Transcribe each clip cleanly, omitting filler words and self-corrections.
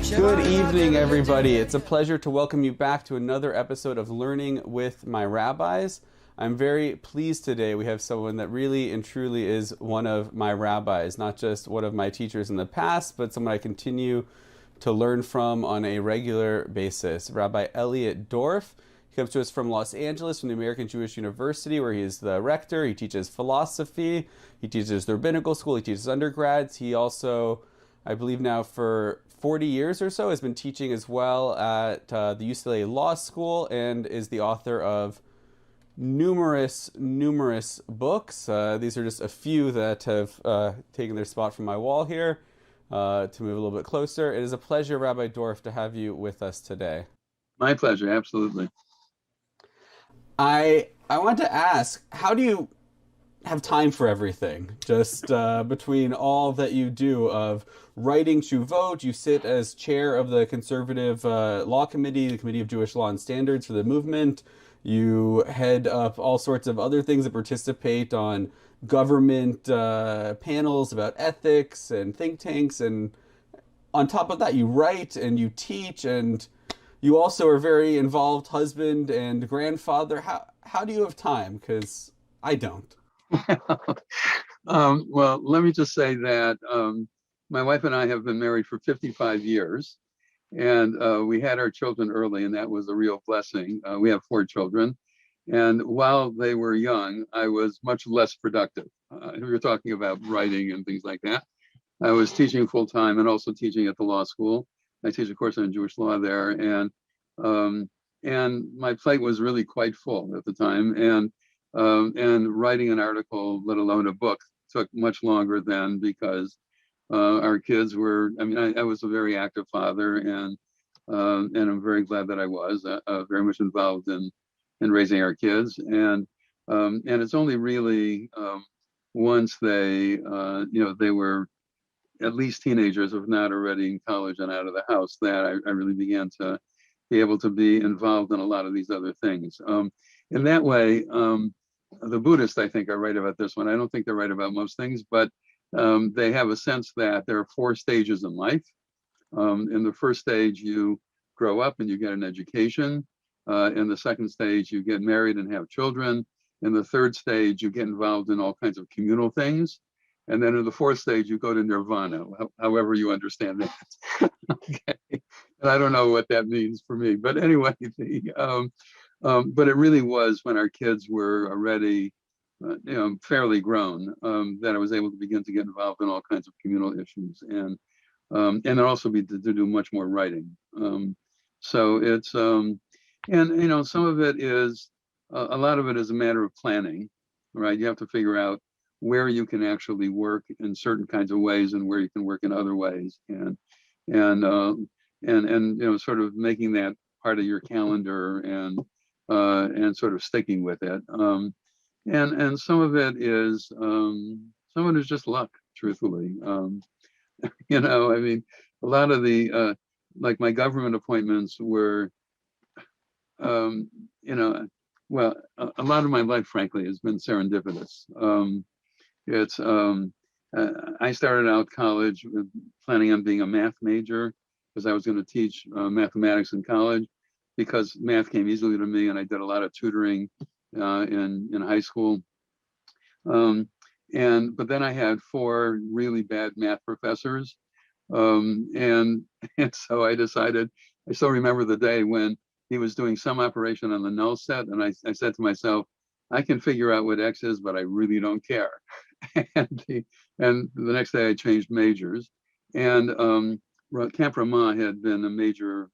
Good evening, everybody. It's a pleasure to welcome you back to another episode of Learning with My Rabbis. I'm very pleased today. We have someone that really and truly is one of my rabbis, not just one of my teachers in the past, but someone I continue to learn from on a regular basis. Rabbi Elliot Dorff. He comes to us from Los Angeles, from the American Jewish University, where he is the rector. He teaches philosophy. He teaches the Rabbinical School. He teaches undergrads. He also, I believe now for 40 years or so, has been teaching as well at the UCLA Law School and is the author of numerous books. These are just a few that have taken their spot from my wall here. To move a little bit closer, it is a pleasure, Rabbi Dorff, to have you with us today. My pleasure, absolutely. I want to ask, how do you have time for everything? Just between all that you do of writing Tshuvot, you sit as chair of the Conservative Law Committee, the Committee of Jewish Law and Standards for the movement. You head up all sorts of other things that participate on government panels about ethics and think tanks. And on top of that, you write and you teach, and you also are very involved husband and grandfather. How do you have time? Because I don't. Well, let me just say that my wife and I have been married for 55 years, and we had our children early, and that was a real blessing. We have 4 children, and while they were young, I was much less productive. We were talking about writing and things like that. I was teaching full time and also teaching at the law school. I teach a course on Jewish law there, and my plate was really quite full at the time, and writing an article, let alone a book, took much longer then because our kids were. I mean, I was a very active father, and I'm very glad that I was very much involved in raising our kids, and it's only really once they they were at least teenagers, if not already in college and out of the house, that I really began to be able to be involved in a lot of these other things. In that way, the Buddhists, I think, are right about this one. I don't think they're right about most things, but they have a sense that there are 4 stages in life. In the first stage, you grow up and you get an education. In the second stage, you get married and have children. In the third stage, you get involved in all kinds of communal things. And then in the fourth stage, you go to nirvana, however you understand that. Okay. And I don't know what that means for me. But anyway, but it really was when our kids were already fairly grown, that I was able to begin to get involved in all kinds of communal issues, and then also to do much more writing. So it's and some of it is a lot of it is a matter of planning, right? You have to figure out where you can actually work in certain kinds of ways and where you can work in other ways, and sort of making that part of your calendar and sort of sticking with it. And some of it is just luck, truthfully. I mean, a lot of the like my government appointments were, well, a lot of my life, frankly, has been serendipitous. I started out college planning on being a math major because I was going to teach mathematics in college, because math came easily to me, and I did a lot of tutoring in high school. But then I had 4 really bad math professors, and so I decided. I still remember the day when he was doing some operation on the null set, and I said to myself, I can figure out what X is, but I really don't care. And the next day I changed majors, and Camp Ramah had been a major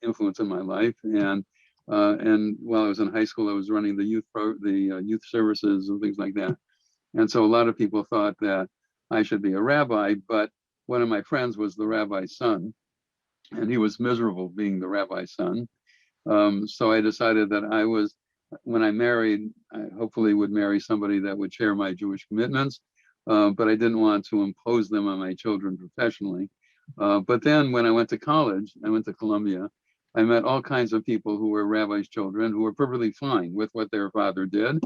influence in my life, and while I was in high school, I was running the youth services and things like that. And so a lot of people thought that I should be a rabbi, but one of my friends was the rabbi's son, and he was miserable being the rabbi's son. So I decided that when I married, I hopefully would marry somebody that would share my Jewish commitments, but I didn't want to impose them on my children professionally. But then when I went to college, I went to Columbia, I met all kinds of people who were rabbis' children who were perfectly fine with what their father did.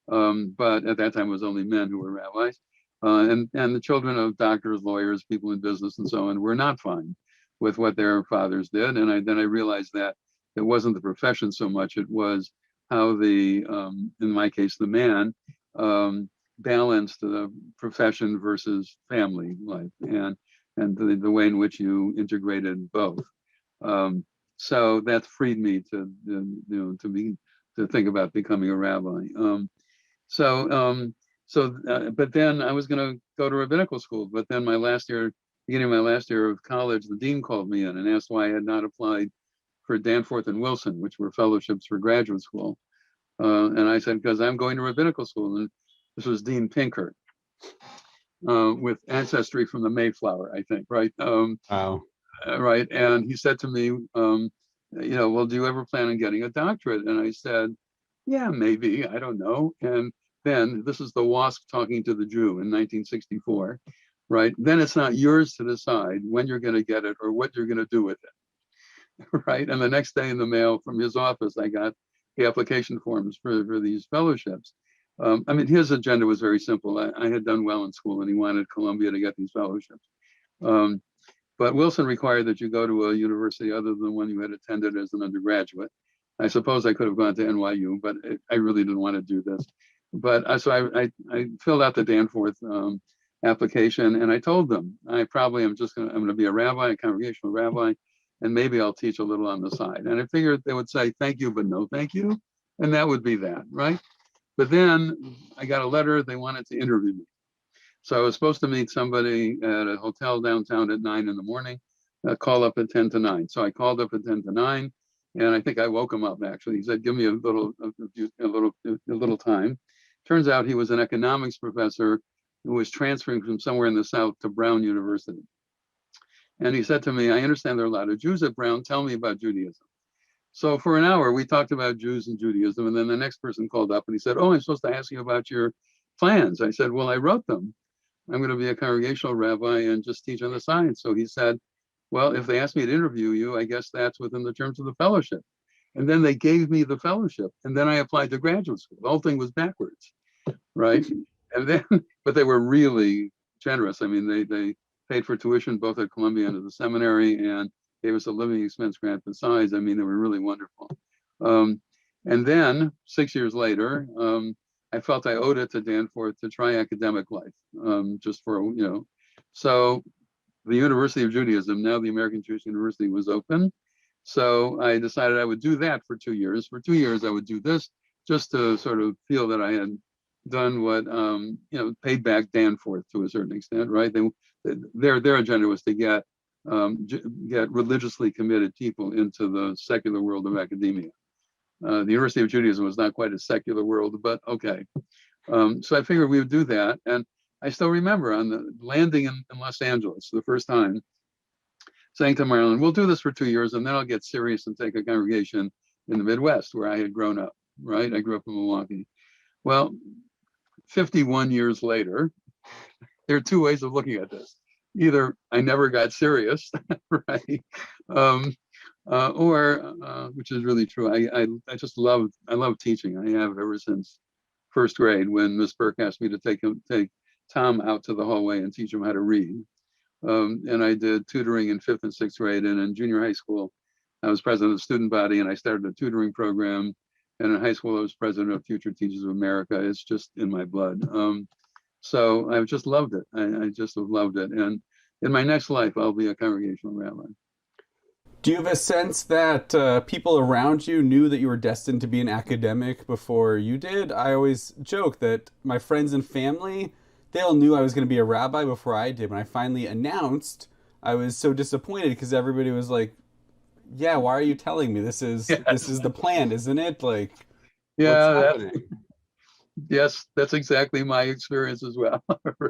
But at that time, it was only men who were rabbis. And the children of doctors, lawyers, people in business, and so on were not fine with what their fathers did. And then I realized that it wasn't the profession so much; it was how in my case, the man balanced the profession versus family life, and the way in which you integrated both. So that freed me to think about becoming a rabbi. But then I was going to go to rabbinical school. But then beginning of my last year of college, the dean called me in and asked why I had not applied for Danforth and Wilson, which were fellowships for graduate school. And I said, because I'm going to rabbinical school. And this was Dean Pinker, with ancestry from the Mayflower, I think, right? Wow. Right. And he said to me, well, do you ever plan on getting a doctorate? And I said, yeah, maybe, I don't know. And then this is the WASP talking to the Jew in 1964, right? Then it's not yours to decide when you're going to get it or what you're going to do with it, right? And the next day in the mail from his office, I got the application forms for these fellowships. His agenda was very simple. I had done well in school and he wanted Columbia to get these fellowships. But Wilson required that you go to a university other than the one you had attended as an undergraduate. I suppose I could have gone to NYU, but I really didn't want to do this. But so I filled out the Danforth application, and I told them I'm going to be a rabbi, a congregational rabbi, and maybe I'll teach a little on the side. And I figured they would say thank you, but no thank you, and that would be that, right? But then I got a letter. They wanted to interview me. So I was supposed to meet somebody at a hotel downtown at 9 a.m, call up at 10 to 9. So I called up at 10 to 9, and I think I woke him up, actually. He said, give me a little time. Turns out he was an economics professor who was transferring from somewhere in the South to Brown University. And he said to me, I understand there are a lot of Jews at Brown. Tell me about Judaism. So for an hour, we talked about Jews and Judaism. And then the next person called up and he said, oh, I'm supposed to ask you about your plans. I said, well, I wrote them. I'm going to be a congregational rabbi and just teach on the side. So he said, well, if they ask me to interview you, I guess that's within the terms of the fellowship. And then they gave me the fellowship. And then I applied to graduate school. The whole thing was backwards, right? And then, but they were really generous. I mean, they paid for tuition both at Columbia and at the seminary and gave us a living expense grant besides. I mean, they were really wonderful. And then 6 years later, I felt I owed it to Danforth to try academic life, So the University of Judaism, now the American Jewish University, was open. So I decided I would do that for 2 years. For 2 years, I would do this just to sort of feel that I had done what, paid back Danforth to a certain extent, right? Their agenda was to get religiously committed people into the secular world of academia. The University of Judaism was not quite a secular world, but okay. So I figured we would do that. And I still remember on the landing in Los Angeles, the first time, saying to Marilyn, we'll do this for 2 years and then I'll get serious and take a congregation in the Midwest where I had grown up, right? I grew up in Milwaukee. Well, 51 years later, there are two ways of looking at this. Either I never got serious, right? Or which is really true. I just love teaching. I have ever since first grade when Miss Burke asked me to take Tom out to the hallway and teach him how to read. And I did tutoring in 5th and 6th grade, and in junior high school, I was president of the student body, and I started a tutoring program. And in high school, I was president of Future Teachers of America. It's just in my blood. So I've just loved it. I just have loved it. And in my next life, I'll be a congregational rabbi. Do you have a sense that people around you knew that you were destined to be an academic before you did? I always joke that my friends and family, they all knew I was going to be a rabbi before I did. When I finally announced, I was so disappointed because everybody was like, yeah, why are you telling me? This is the plan, isn't it? Like, yeah, what's happening? Yes, that's exactly my experience as well.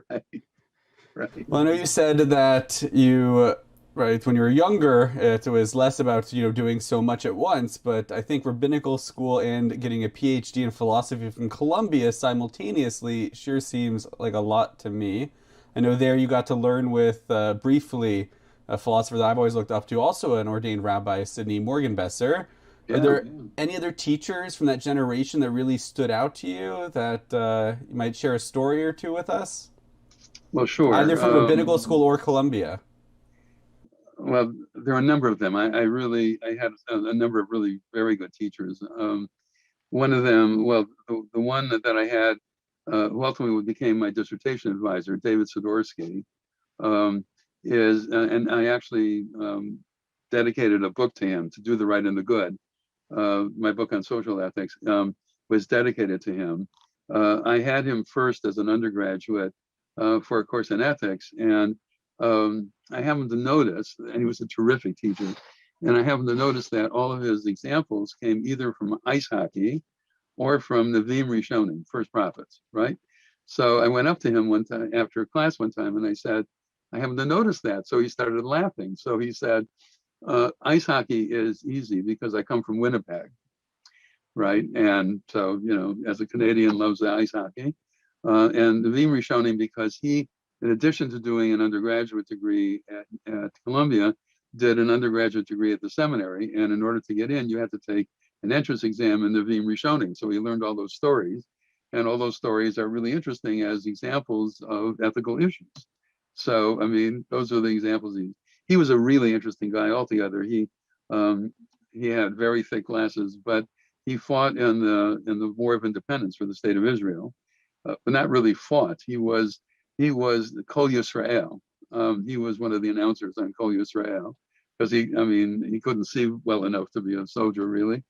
Right. Well, I know you said that you, right, when you were younger, it was less about, doing so much at once, but I think rabbinical school and getting a PhD in philosophy from Columbia simultaneously sure seems like a lot to me. I know there you got to learn with, briefly, a philosopher that I've always looked up to, also an ordained rabbi, Sidney Morgenbesser. Are Yeah, there yeah. any other teachers from that generation that really stood out to you that you might share a story or two with us? Well, Either sure. from rabbinical school or Columbia. Well, there are a number of them. I had a number of really very good teachers. One of them, well, the one that I had, who ultimately became my dissertation advisor, David Sidorsky, um, and I actually dedicated a book to him, To Do the Right and the Good. My book on social ethics was dedicated to him. I had him first as an undergraduate for a course in ethics, and I happened to notice, and he was a terrific teacher, and I happened to notice that all of his examples came either from ice hockey or from Nevi'im Rishonim, first prophets, right? So I went up to him one time after class one time, and I said, I happened to notice that. So he started laughing. So he said, ice hockey is easy because I come from Winnipeg, right? And so, as a Canadian, loves the ice hockey. And Nevi'im Rishonim because he, in addition to doing an undergraduate degree at Columbia, did an undergraduate degree at the seminary. And in order to get in, you had to take an entrance exam in Nevi'im Rishonim. So he learned all those stories. And all those stories are really interesting as examples of ethical issues. So, I mean, those are the examples. He was a really interesting guy altogether. He had very thick glasses, but he fought in the War of Independence for the State of Israel, but not really fought. He was Kol Yisrael. He was one of the announcers on Kol Yisrael because he couldn't see well enough to be a soldier really,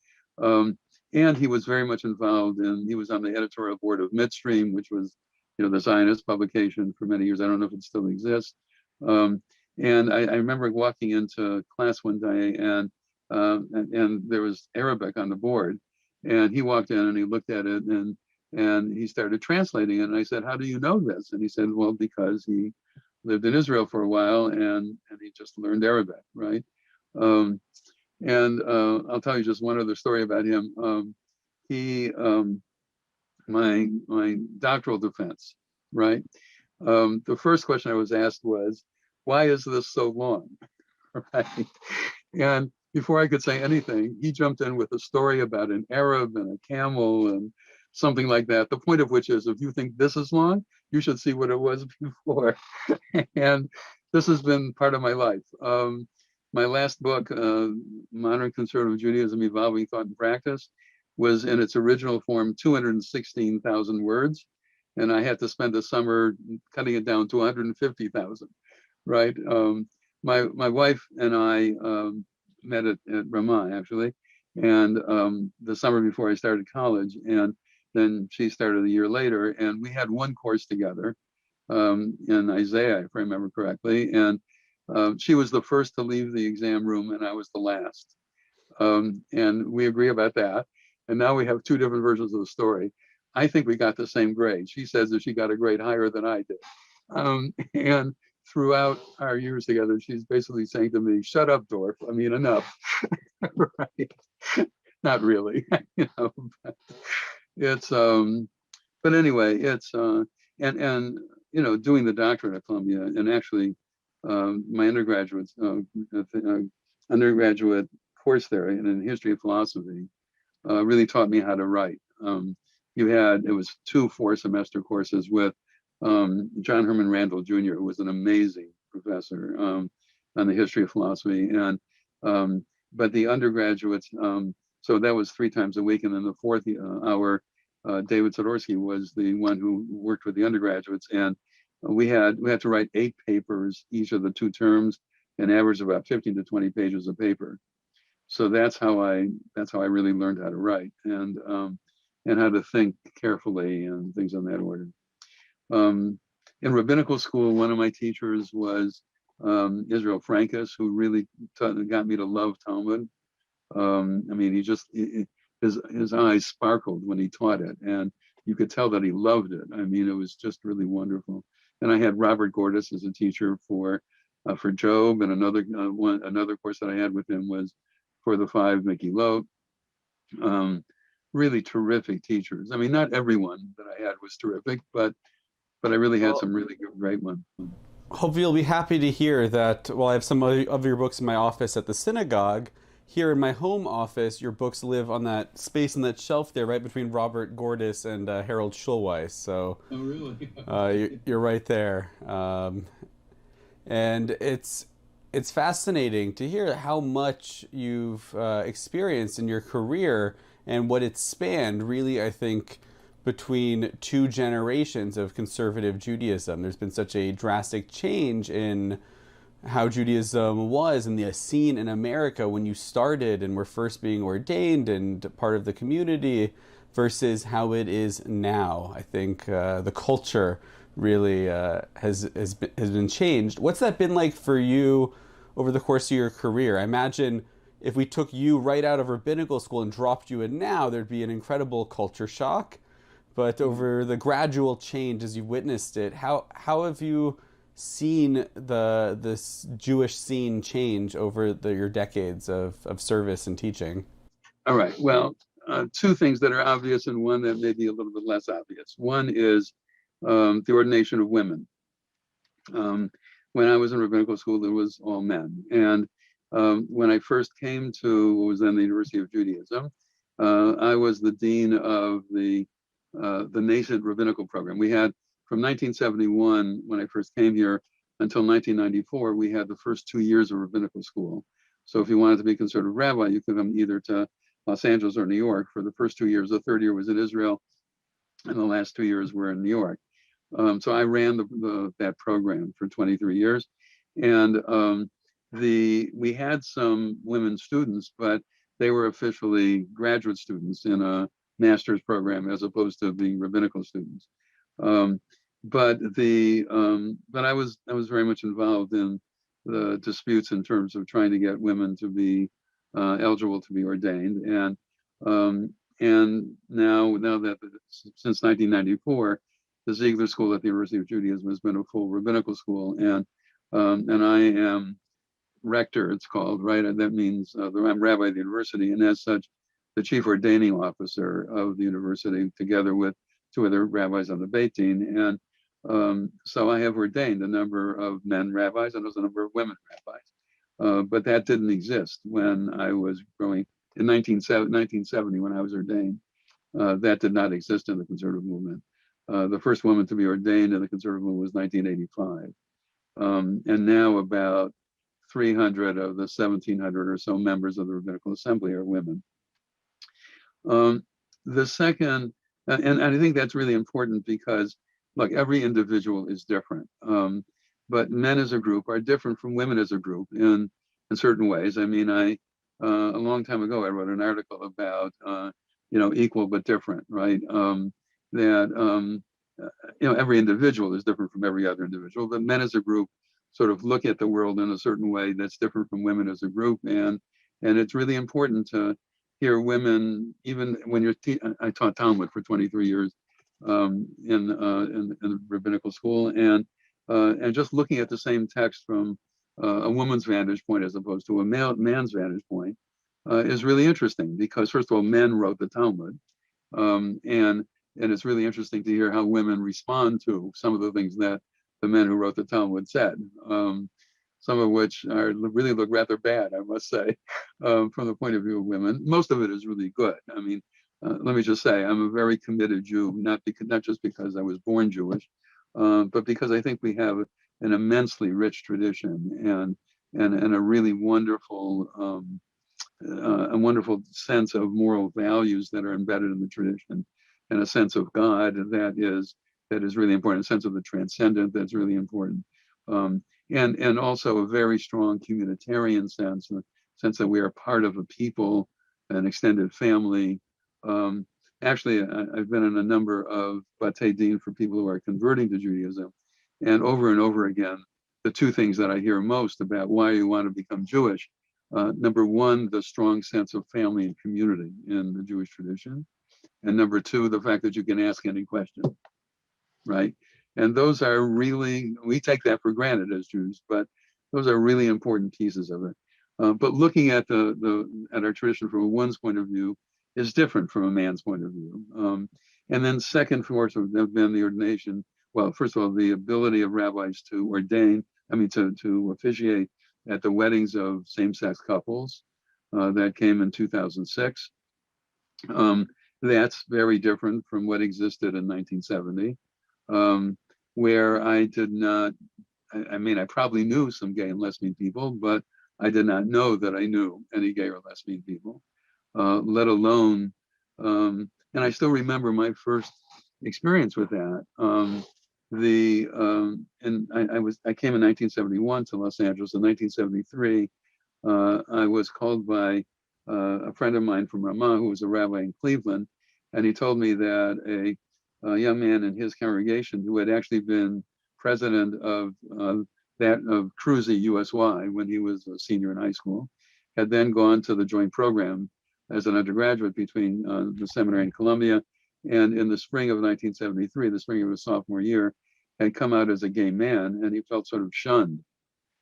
and he was very much involved in. He was on the editorial board of Midstream, which was the Zionist publication for many years. I don't know if it still exists. And I remember walking into class one day, and there was Arabic on the board, and he walked in and he looked at it, and he started translating it. And I said, "How do you know this?" And he said, "Well, because he lived in Israel for a while, and he just learned Arabic, right?" And I'll tell you just one other story about him. He my doctoral defense, right? The first question I was asked was, "Why is this so long?" Right? And before I could say anything, he jumped in with a story about an Arab and a camel and something like that. The point of which is, if you think this is long, you should see what it was before. And this has been part of my life. My last book, Modern Conservative Judaism Evolving Thought and Practice, was in its original form 216,000 words. And I had to spend the summer cutting it down to 150,000, right? My wife and I met at Ramah, actually, and the summer before I started college. And then she started a year later, and we had one course together in Isaiah, if I remember correctly. And she was the first to leave the exam room, and I was the last. And we agree about that. And now we have two different versions of the story. I think we got the same grade. She says that she got a grade higher than I did. And throughout our years together, she's basically saying to me, "Shut up, Dorff. I mean, enough." Right? Not really, but it's but anyway, it's doing the doctorate at Columbia, and actually my undergraduate course there in history of philosophy really taught me how to write. It was 2 4-semester courses with John Herman Randall Jr., who was an amazing professor on the history of philosophy. And but the undergraduates, so that was 3 times a week, and then the fourth hour, David Sidorsky was the one who worked with the undergraduates, and we had to write 8 papers each of the 2 terms, an average of about 15 to 20 pages of paper. So that's how I really learned how to write and how to think carefully and things on that order. In rabbinical school, one of my teachers was Israel Frankus, who really got me to love Talmud. His eyes sparkled when he taught it, and you could tell that he loved it. I mean, it was just really wonderful. And I had Robert Gordis as a teacher for Job, and another course that I had with him was for the 5 Megillot. Really terrific teachers. I mean, not everyone that I had was terrific, but I really had some really great ones. Hopefully, you'll be happy to hear that while I have some of your books in my office at the synagogue, here in my home office, your books live on that space on that shelf there, right between Robert Gordis and Harold Schulweis. So Oh, really? you're right there. And it's fascinating to hear how much you've experienced in your career and what it's spanned. Really, I think between two generations of conservative Judaism, there's been such a drastic change in how Judaism was in the scene in America when you started and were first being ordained and part of the community versus how it is now. I think the culture really has been changed. What's that been like for you over the course of your career? I imagine if we took you right out of rabbinical school and dropped you in now, there'd be an incredible culture shock. But over the gradual change as you've witnessed it, how have you seen this Jewish scene change over your decades of service and teaching? All right. Well, two things that are obvious and one that may be a little bit less obvious. One is the ordination of women. When I was in rabbinical school, it was all men. And when I first came to what was then the University of Judaism, I was the dean of the nascent rabbinical program. We had from 1971, when I first came here, until 1994, we had the first 2 years of rabbinical school. So if you wanted to be a conservative rabbi, you could come either to Los Angeles or New York for the first 2 years. The third year was in Israel, and the last 2 years were in New York. So I ran that program for 23 years, and we had some women students, but they were officially graduate students in a master's program as opposed to being rabbinical students. But I was very much involved in the disputes in terms of trying to get women to be eligible to be ordained, and now that since 1994, the Ziegler School at the University of Judaism has been a full rabbinical school, and I am rector, it's called, right? That means I'm rabbi of the university, and as such, the chief ordaining officer of the university, together with two other rabbis on the Beit Din. And so I have ordained a number of men rabbis and there's a number of women rabbis. But that didn't exist when I was growing in 1970 when I was ordained. That did not exist in the conservative movement. The first woman to be ordained in the conservative movement was 1985. And now about 300 of the 1,700 or so members of the Rabbinical Assembly are women. The second, and I think that's really important because, look, every individual is different. But men as a group are different from women as a group in certain ways. I mean, a long time ago, I wrote an article about, equal but different, right? Every individual is different from every other individual, but men as a group sort of look at the world in a certain way that's different from women as a group. And it's really important to hear women, even when I taught Talmud for 23 years in the rabbinical school, and just looking at the same text from a woman's vantage point as opposed to a man's vantage point is really interesting because, first of all, men wrote the Talmud, and it's really interesting to hear how women respond to some of the things that the men who wrote the Talmud said, some of which really look rather bad, I must say, from the point of view of women. Most of it is really good. I mean, let me just say, I'm a very committed Jew, not just because I was born Jewish, but because I think we have an immensely rich tradition and a really wonderful, a wonderful sense of moral values that are embedded in the tradition, and a sense of God that is really important, a sense of the transcendent that's really important, and also a very strong communitarian sense, a sense that we are part of a people, an extended family. Actually, I've been in a number of Batei Din for people who are converting to Judaism, and over again, the two things that I hear most about why you want to become Jewish, number one, the strong sense of family and community in the Jewish tradition, and number two, the fact that you can ask any question, right? And those are really, we take that for granted as Jews, but those are really important pieces of it. But looking at at our tradition from a woman's point of view is different from a man's point of view. And then second, of course, have been the ordination well, first of all, the ability of rabbis to to officiate at the weddings of same-sex couples. That came in 2006. That's very different from what existed in 1970, where I did not, I probably knew some gay and lesbian people, but I did not know that I knew any gay or lesbian people, let alone, and I still remember my first experience with that. And I came in 1971 to Los Angeles. In 1973, I was called by a friend of mine from Ramah, who was a rabbi in Cleveland, and he told me that a young man in his congregation who had actually been president of Cruzy USY when he was a senior in high school, had then gone to the joint program as an undergraduate between the seminary and Columbia, and in the spring of 1973, the spring of his sophomore year, had come out as a gay man, and he felt sort of shunned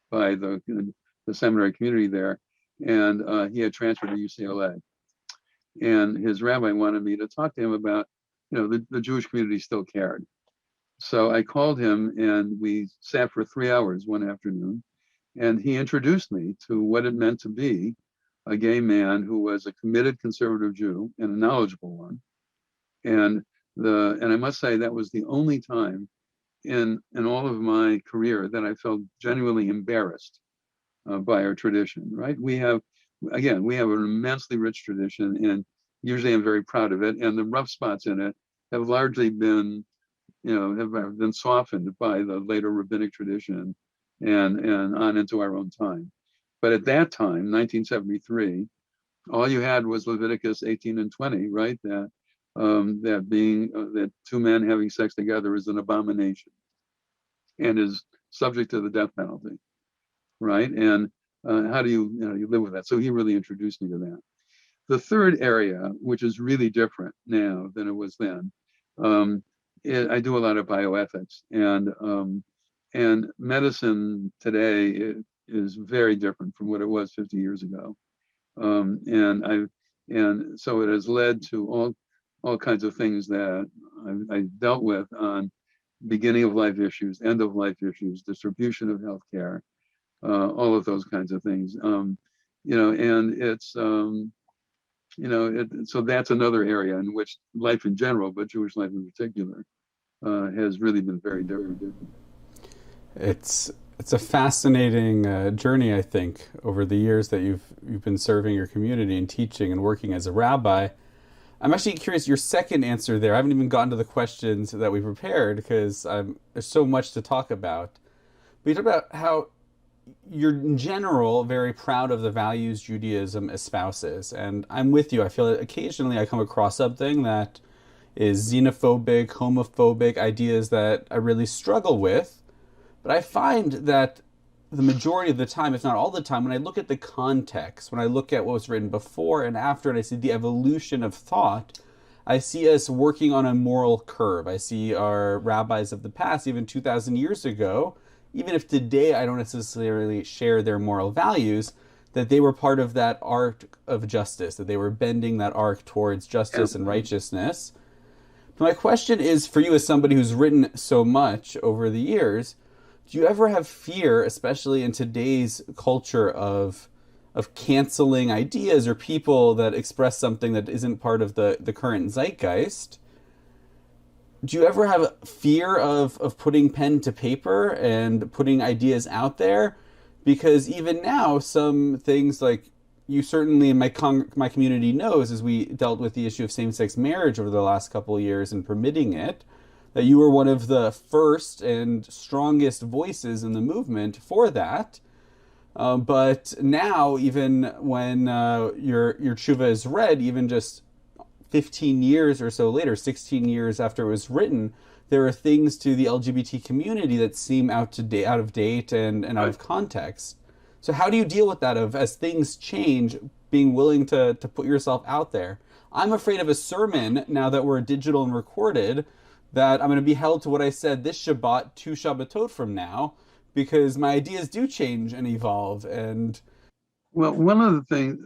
by the seminary community there, and he had transferred to UCLA. And his rabbi wanted me to talk to him about, the Jewish community still cared. So I called him, and we sat for 3 hours one afternoon, and he introduced me to what it meant to be a gay man who was a committed conservative Jew and a knowledgeable one. And I must say that was the only time in all of my career that I felt genuinely embarrassed by our tradition, right? We have an immensely rich tradition, and usually I'm very proud of it. And the rough spots in it have largely been, have been softened by the later rabbinic tradition and on into our own time. But at that time, 1973, all you had was Leviticus 18 and 20, right? That two men having sex together is an abomination and is subject to the death penalty, right? And how do you live with that? So he really introduced me to that. The third area, which is really different now than it was then, I do a lot of bioethics, and medicine today is very different from what it was 50 years ago, and so it has led to all kinds of things that I dealt with on beginning of life issues, end of life issues, distribution of healthcare, all of those kinds of things, and it's so that's another area in which life in general, but Jewish life in particular, has really been very different. It's a fascinating journey, I think, over the years that you've been serving your community and teaching and working as a rabbi. I'm actually curious, your second answer there, I haven't even gotten to the questions that we prepared because there's so much to talk about. But you talk about how you're in general very proud of the values Judaism espouses. And I'm with you. I feel that occasionally I come across something that is xenophobic, homophobic, ideas that I really struggle with. But I find that the majority of the time, if not all the time, when I look at the context, when I look at what was written before and after, and I see the evolution of thought, I see us working on a moral curve. I see our rabbis of the past, even 2,000 years ago, even if today I don't necessarily share their moral values, that they were part of that arc of justice, that they were bending that arc towards justice and righteousness. But my question is, for you as somebody who's written so much over the years, do you ever have fear, especially in today's culture of canceling ideas or people that express something that isn't part of the current zeitgeist? Do you ever have fear of putting pen to paper and putting ideas out there? Because even now, some things like you certainly in my community knows, as we dealt with the issue of same-sex marriage over the last couple of years and permitting it, that you were one of the first and strongest voices in the movement for that. But now, even when your tshuva is read, even just 15 years or so later, 16 years after it was written, there are things to the LGBT community that seem out of date and out of context. So how do you deal with that as things change, being willing to put yourself out there? I'm afraid of a sermon, now that we're digital and recorded, that I'm going to be held to what I said this Shabbat 2 Shabbatot from now, because my ideas do change and evolve. And well, one of the things,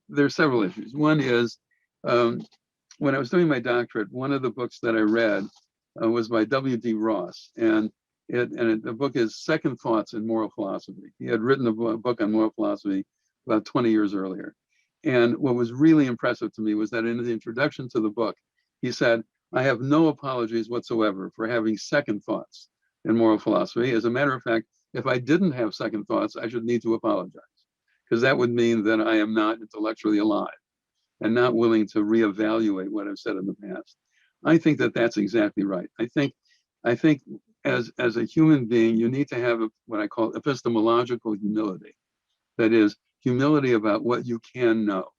there's several issues. One is, when I was doing my doctorate, one of the books that I read was by W.D. Ross, and the book is Second Thoughts in Moral Philosophy. He had written a book on moral philosophy about 20 years earlier. And what was really impressive to me was that in the introduction to the book, he said, "I have no apologies whatsoever for having second thoughts in moral philosophy. As a matter of fact, if I didn't have second thoughts, I should need to apologize, because that would mean that I am not intellectually alive and not willing to reevaluate what I've said in the past." I think that that's exactly right. I think as a human being, you need to have what I call epistemological humility. That is, humility about what you can know.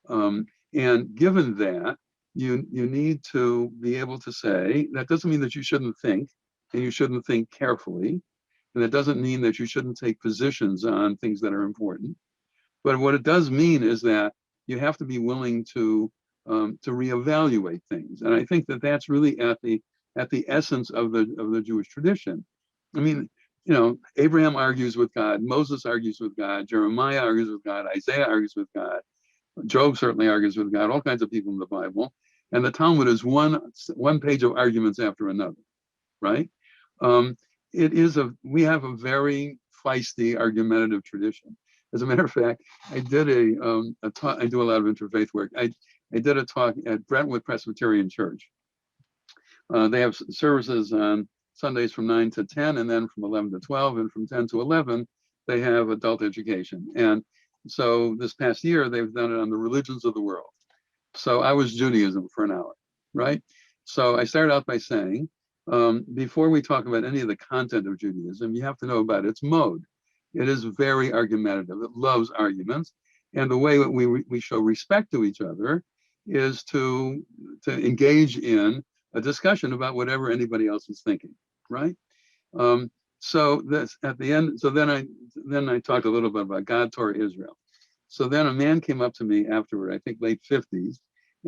And given that, you need to be able to say, that doesn't mean that you shouldn't think, and you shouldn't think carefully. And that doesn't mean that you shouldn't take positions on things that are important. But what it does mean is that you have to be willing to reevaluate things. And I think that that's really at the essence of the Jewish tradition. I mean, Abraham argues with God, Moses argues with God, Jeremiah argues with God, Isaiah argues with God, Job certainly argues with God, all kinds of people in the Bible. And the Talmud is one page of arguments after another, right? We have a very feisty, argumentative tradition. As a matter of fact, I did a talk. I do a lot of interfaith work. I did a talk at Brentwood Presbyterian Church. They have services on Sundays from 9 to 10, and then from 11 to 12, and from 10 to 11, they have adult education. And so this past year, they've done it on the religions of the world. So I was Judaism for an hour, right? So I started out by saying, before we talk about any of the content of Judaism, you have to know about its mode. It is very argumentative. It loves arguments. And the way that we show respect to each other is to engage in a discussion about whatever anybody else is thinking, right? So that's at the end. So then I talked a little bit about God tore Israel. So then a man came up to me afterward, I think late 50s,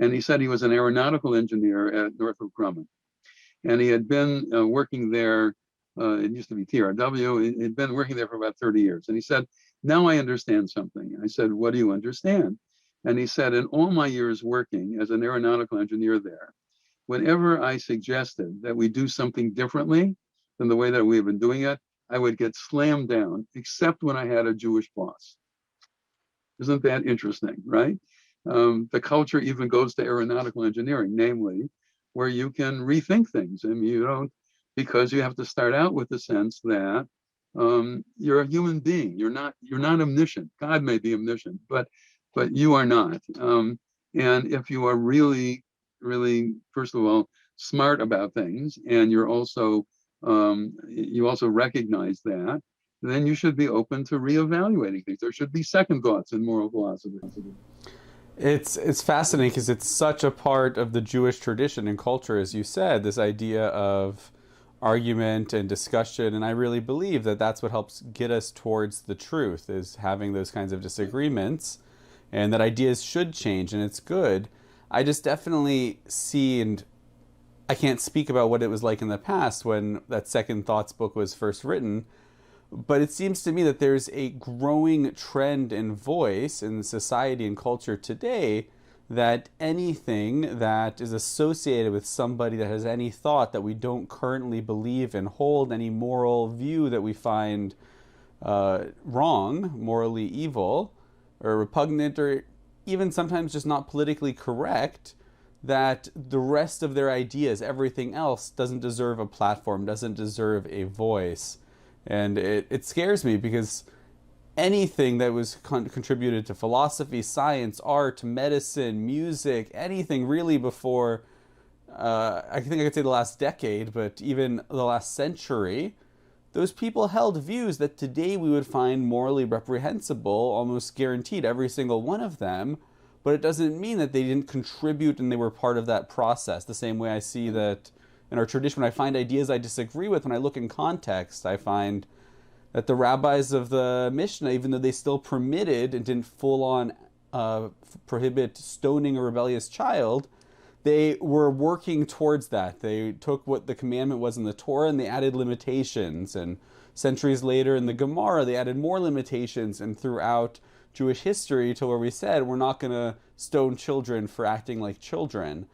and he said he was an aeronautical engineer at Northrop Grumman. And he had been working there, it used to be TRW, he had been working there for about 30 years. And he said, "Now I understand something." I said, "What do you understand?" And he said, "In all my years working as an aeronautical engineer there, whenever I suggested that we do something differently than the way that we've been doing it, I would get slammed down, except when I had a Jewish boss." Isn't that interesting, right? The culture even goes to aeronautical engineering, namely, where you can rethink things. I mean, you don't, because you have to start out with the sense that you're a human being. You're not omniscient. God may be omniscient, but you are not. And if you are really, really, first of all, smart about things, and you also recognize that, then you should be open to reevaluating things. There should be second thoughts in moral philosophy. It's fascinating because it's such a part of the Jewish tradition and culture, as you said, this idea of argument and discussion. And I really believe that that's what helps get us towards the truth, is having those kinds of disagreements, and that ideas should change, and it's good. I just definitely see, and I can't speak about what it was like in the past when that Second Thoughts book was first written, but it seems to me that there's a growing trend and voice in society and culture today that anything that is associated with somebody that has any thought that we don't currently believe and hold, any moral view that we find wrong, morally evil, or repugnant, or even sometimes just not politically correct, that the rest of their ideas, everything else, doesn't deserve a platform, doesn't deserve a voice. And it scares me, because anything that was contributed to philosophy, science, art, medicine, music, anything really before, I think I could say the last decade, but even the last century, those people held views that today we would find morally reprehensible, almost guaranteed, every single one of them. But it doesn't mean that they didn't contribute and they were part of that process. The same way I see that in our tradition, when I find ideas I disagree with, when I look in context, I find that the rabbis of the Mishnah, even though they still permitted and didn't full-on prohibit stoning a rebellious child, they were working towards that. They took what the commandment was in the Torah and they added limitations. And centuries later in the Gemara, they added more limitations. And throughout Jewish history, to where we said we're not going to stone children for acting like children.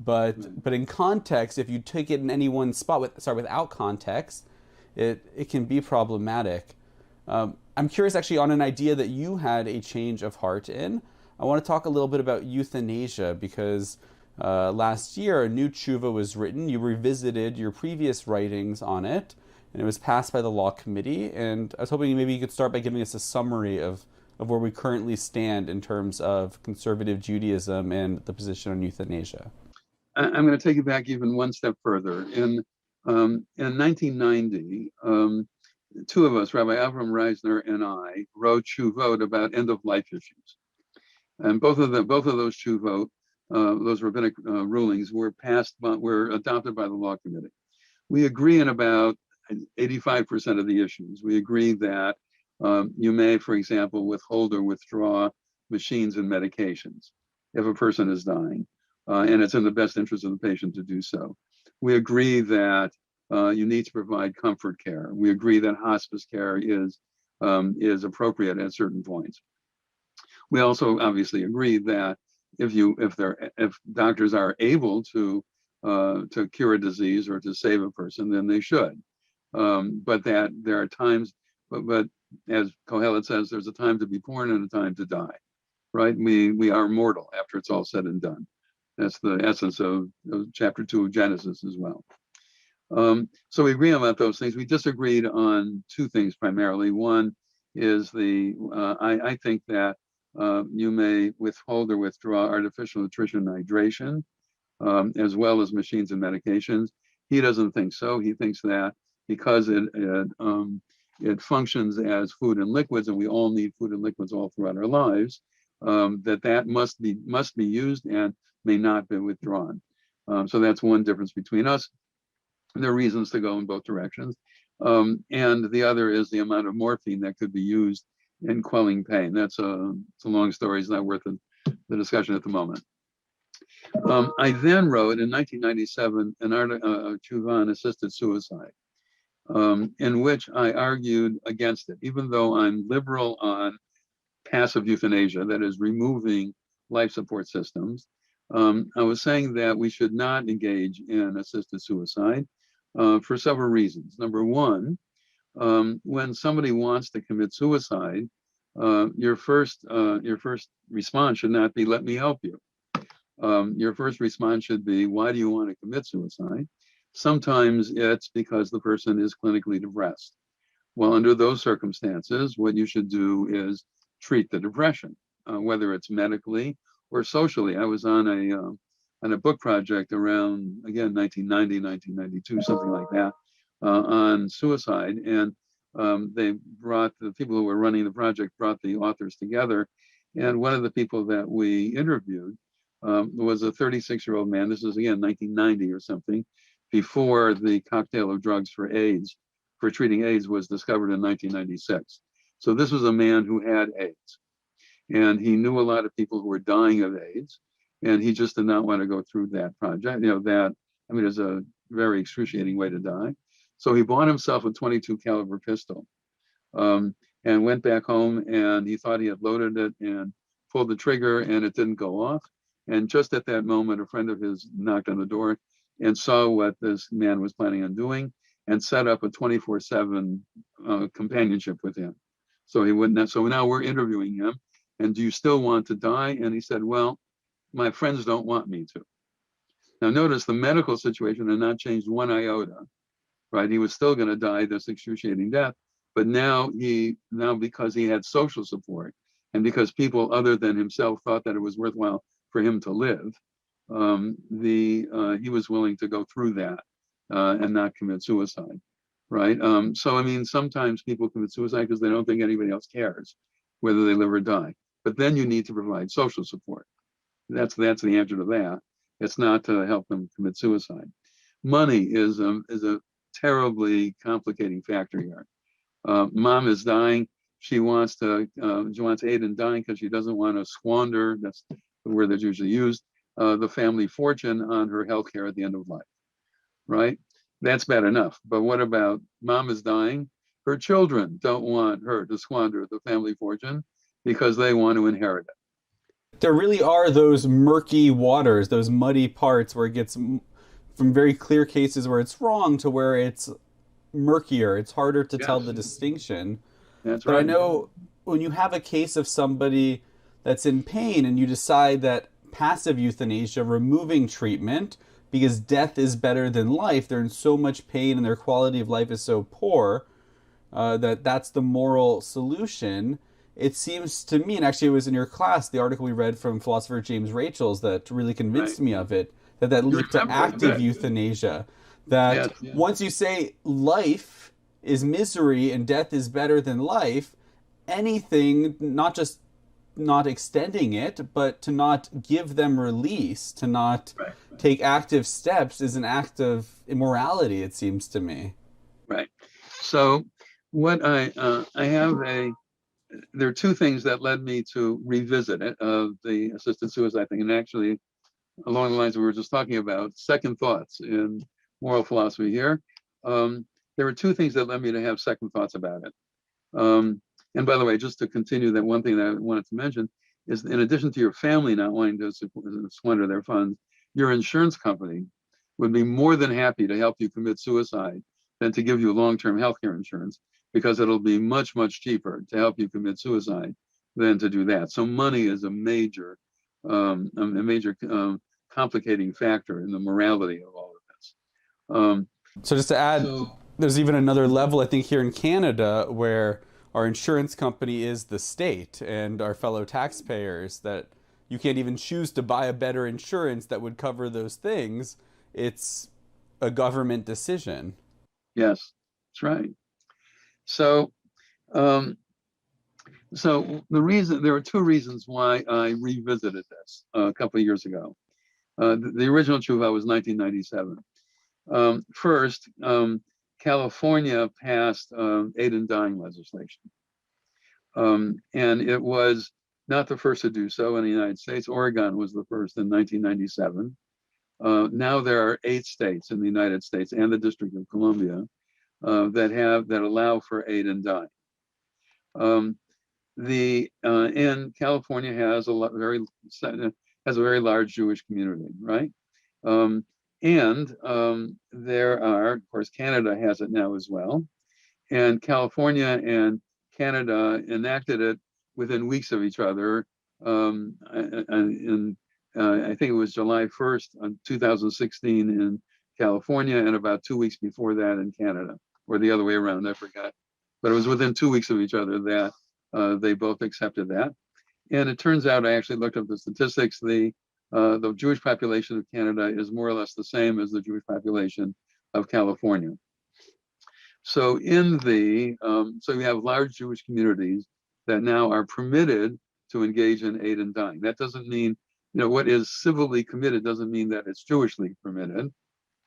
But in context, if you take it in any one spot, without context, it can be problematic. I'm curious actually on an idea that you had a change of heart in. I want to talk a little bit about euthanasia because last year a new tshuva was written. You revisited your previous writings on it, and it was passed by the law committee. And I was hoping maybe you could start by giving us a summary of where we currently stand in terms of conservative Judaism and the position on euthanasia. I'm going to take it back even one step further. In 1990, two of us, Rabbi Avram Reisner and I, wrote tshuvot about end-of-life issues. And both of those tshuvot, those rabbinic rulings, were adopted by the law committee. We agree in about 85% of the issues. We agree that you may, for example, withhold or withdraw machines and medications if a person is dying, and it's in the best interest of the patient to do so. We agree that you need to provide comfort care. We agree that hospice care is appropriate at certain points. We also obviously agree that if doctors are able to cure a disease or to save a person, then they should. But that there are times, but as Kohelet says, there's a time to be born and a time to die, right? We are mortal after it's all said and done. That's the essence of chapter 2 of Genesis as well. So we agree about those things. We disagreed on two things primarily. One is I think that you may withhold or withdraw artificial nutrition and hydration, as well as machines and medications. He doesn't think so. He thinks that because it functions as food and liquids, and we all need food and liquids all throughout our lives, that must be used and may not be withdrawn. So that's one difference between us. There are reasons to go in both directions. And the other is the amount of morphine that could be used in quelling pain. It's a long story. It's not worth the discussion at the moment. I then wrote in 1997 an article, tshuva on assisted suicide, in which I argued against it, even though I'm liberal on passive euthanasia, that is removing life support systems. I was saying that we should not engage in assisted suicide for several reasons. Number one, when somebody wants to commit suicide, your first response should not be, "Let me help you." Your first response should be, "Why do you want to commit suicide?" Sometimes it's because the person is clinically depressed. Well, under those circumstances, what you should do is treat the depression, whether it's medically or socially. I was on a book project around, again, 1990, 1992, something like that, on suicide. And the people who were running the project brought the authors together. And one of the people that we interviewed was a 36-year-old man. This is, again, 1990 or something, before the cocktail of drugs for treating AIDS was discovered in 1996. So this was a man who had AIDS. And he knew a lot of people who were dying of AIDS. And he just did not want to go through that project. It's a very excruciating way to die. So he bought himself a 22 caliber pistol and went back home, and he thought he had loaded it and pulled the trigger, and it didn't go off. And just at that moment, a friend of his knocked on the door and saw what this man was planning on doing and set up a 24/7 companionship with him. So he wouldn't. So now we're interviewing him. And do you still want to die? And he said, "Well, my friends don't want me to." Now notice the medical situation had not changed one iota, right? He was still going to die this excruciating death, but now because he had social support and because people other than himself thought that it was worthwhile for him to live, he was willing to go through that and not commit suicide, right? So sometimes people commit suicide because they don't think anybody else cares whether they live or die. But then you need to provide social support. That's the answer to that. It's not to help them commit suicide. Money is a terribly complicating factor here. Mom is dying. She wants aid in dying because she doesn't want to squander, that's the word that's usually used, the family fortune on her health care at the end of life, right? That's bad enough. But what about mom is dying? Her children don't want her to squander the family fortune because they want to inherit it. There really are those murky waters, those muddy parts where it gets from very clear cases where it's wrong to where it's murkier. It's harder to tell Yes, the distinction. that's But I right. know when you have a case of somebody that's in pain and you decide that passive euthanasia, removing treatment because death is better than life, they're in so much pain and their quality of life is so poor, that that's the moral solution. It seems to me, and actually it was in your class, the article we read from philosopher James Rachel's that really Right. convinced me of it, that that You leap to remember it. active Good. euthanasia, that Yes. once you say life is misery and death is better than life, anything, not just not extending it, but to not give them release, to not Right. take active steps is an act of immorality, it seems to me. Right. So what I have there are two things that led me to revisit it of the assisted suicide thing, and actually along the lines we were just talking about, second thoughts in moral philosophy here. There were two things that led me to have second thoughts about it. And by the way, just to continue that, one thing that I wanted to mention is, in addition to your family not wanting to squander their funds, your insurance company would be more than happy to help you commit suicide than to give you long-term health care insurance, because it'll be much, much cheaper to help you commit suicide than to do that. So money is a major complicating factor in the morality of all of this. Um, So just to add, so there's even another level, I think, here in Canada where our insurance company is the state and our fellow taxpayers, that you can't even choose to buy a better insurance that would cover those things. It's a government decision. yes, that's right. So um, so there are two reasons why I revisited this a couple of years ago. The original Tshuva was 1997. First, California passed aid and dying legislation. And it was not the first to do so in the United States. Oregon was the first in 1997. Now there are 8 states in the United States and the District of Columbia that allow for aid and dying. Um, and California has a very large Jewish community, right? Um, and there are, of course, Canada has it now as well. And California and Canada enacted it within weeks of each other. I think it was July 1st, 2016 in California, and about 2 weeks before that in Canada, or the other way around, I forgot. But it was within 2 weeks of each other that they both accepted that. And it turns out, I actually looked up the statistics, the Jewish population of Canada is more or less the same as the Jewish population of California. So so you have large Jewish communities that now are permitted to engage in aid and dying. That doesn't mean, what is civilly committed doesn't mean that it's Jewishly permitted,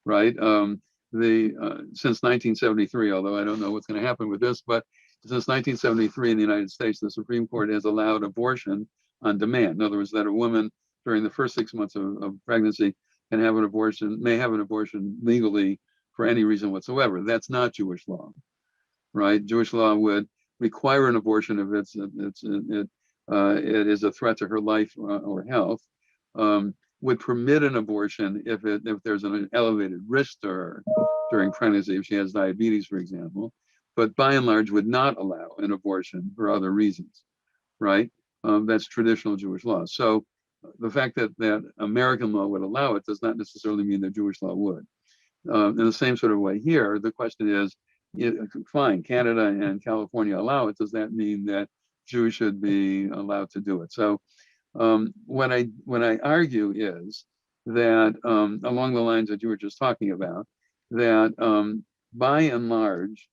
right? Since 1973, although I don't know what's going to happen with this, but since 1973 in the United States, the Supreme Court has allowed abortion on demand. In other words, that a woman during the first 6 months of pregnancy may have an abortion legally for any reason whatsoever. That's not Jewish law, right? Jewish law would require an abortion if it is a threat to her life or health. Would permit an abortion if there's an elevated risk to her during pregnancy, if she has diabetes, for example, but by and large would not allow an abortion for other reasons, right? That's traditional Jewish law. So the fact that American law would allow it does not necessarily mean that Jewish law would. In the same sort of way here, the question is, fine, Canada and California allow it. Does that mean that Jews should be allowed to do it? So what I argue is that along the lines that you were just talking about, that by and large,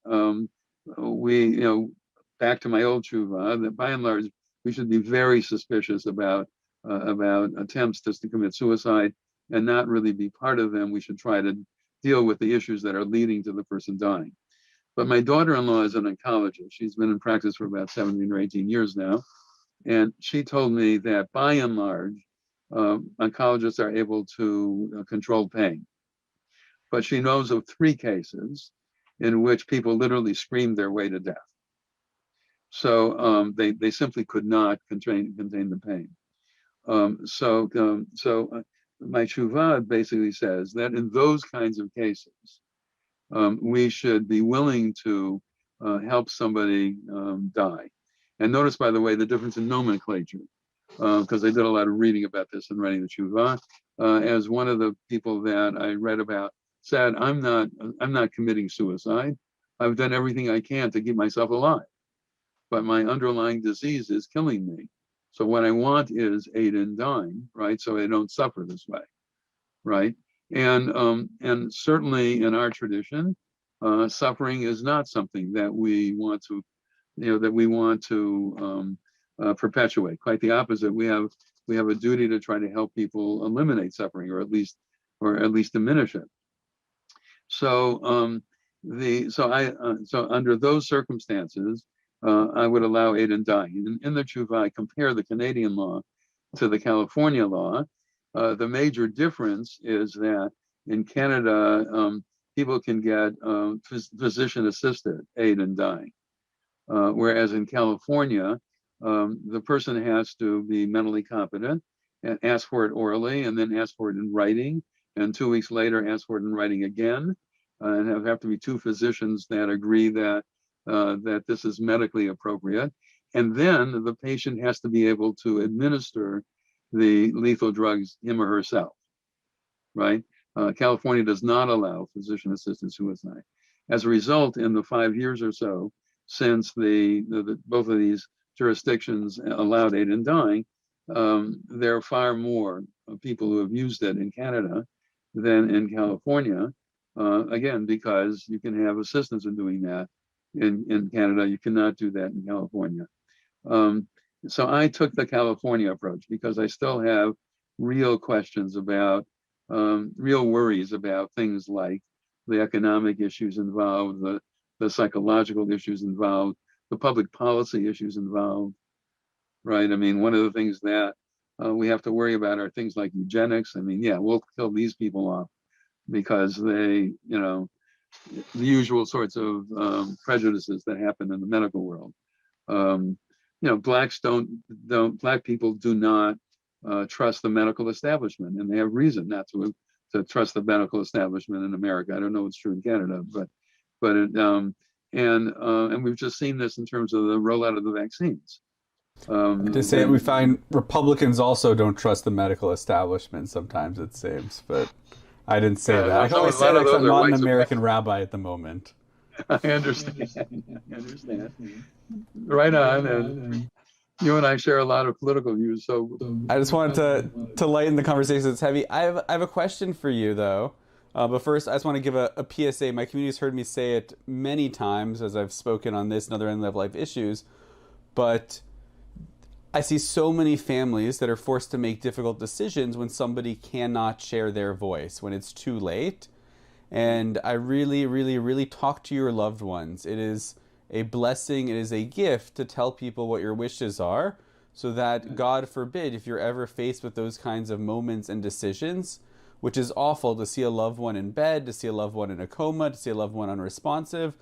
back to my old tshuva, that by and large, we should be very suspicious about attempts just to commit suicide and not really be part of them. We should try to deal with the issues that are leading to the person dying. But my daughter-in-law is an oncologist. She's been in practice for about 17 or 18 years now. And she told me that by and large, oncologists are able to control pain. But she knows of 3 cases in which people literally screamed their way to death. So they simply could not contain the pain. My tshuva basically says that in those kinds of cases, we should be willing to help somebody die. And notice, by the way, the difference in nomenclature, because I did a lot of reading about this and writing the tshuva. As one of the people that I read about said, I'm not committing suicide. I've done everything I can to keep myself alive, but my underlying disease is killing me. So what I want is aid in dying, right? So I don't suffer this way, right? And certainly in our tradition, suffering is not something that we want to, perpetuate. Quite the opposite. We have a duty to try to help people eliminate suffering, or at least diminish it. So under those circumstances, I would allow aid in dying. In the tshuva, I compare the Canadian law to the California law. The major difference is that in Canada, people can get physician-assisted aid in dying, whereas in California, the person has to be mentally competent and ask for it orally, and then ask for it in writing, and 2 weeks later ask for it in writing again, and have to be two physicians that agree that this is medically appropriate, and then the patient has to be able to administer the lethal drugs him or herself, right? California does not allow physician-assisted suicide. As a result, in the 5 years or so since both of these jurisdictions allowed aid in dying, there are far more people who have used it in Canada than in California. Again, because you can have assistance in doing that in Canada, you cannot do that in California. So I took the California approach because I still have real questions about, real worries about things like the economic issues involved, the psychological issues involved, the public policy issues involved, right? I mean, one of the things that we have to worry about are things like eugenics. I mean, yeah, we'll kill these people off because they, the usual sorts of prejudices that happen in the medical world. Black people do not trust the medical establishment, and they have reason not to trust the medical establishment in America. I don't know what's true in Canada, and we've just seen this in terms of the rollout of the vaccines. To say it, we find Republicans also don't trust the medical establishment sometimes, it seems, but I didn't say that. I can only say that because I'm not an American rabbi at the moment. I understand. Right on. And you and I share a lot of political views, so I just wanted to lighten the conversation. It's heavy. I have a question for you, though. But first, I just want to give a PSA. My community has heard me say it many times as I've spoken on this and other end-of-life issues, but I see so many families that are forced to make difficult decisions when somebody cannot share their voice, when it's too late. And I really, really, really talk to your loved ones. It is a blessing, it is a gift to tell people what your wishes are, so that, God forbid, if you're ever faced with those kinds of moments and decisions, which is awful to see a loved one in bed, to see a loved one in a coma, to see a loved one unresponsive,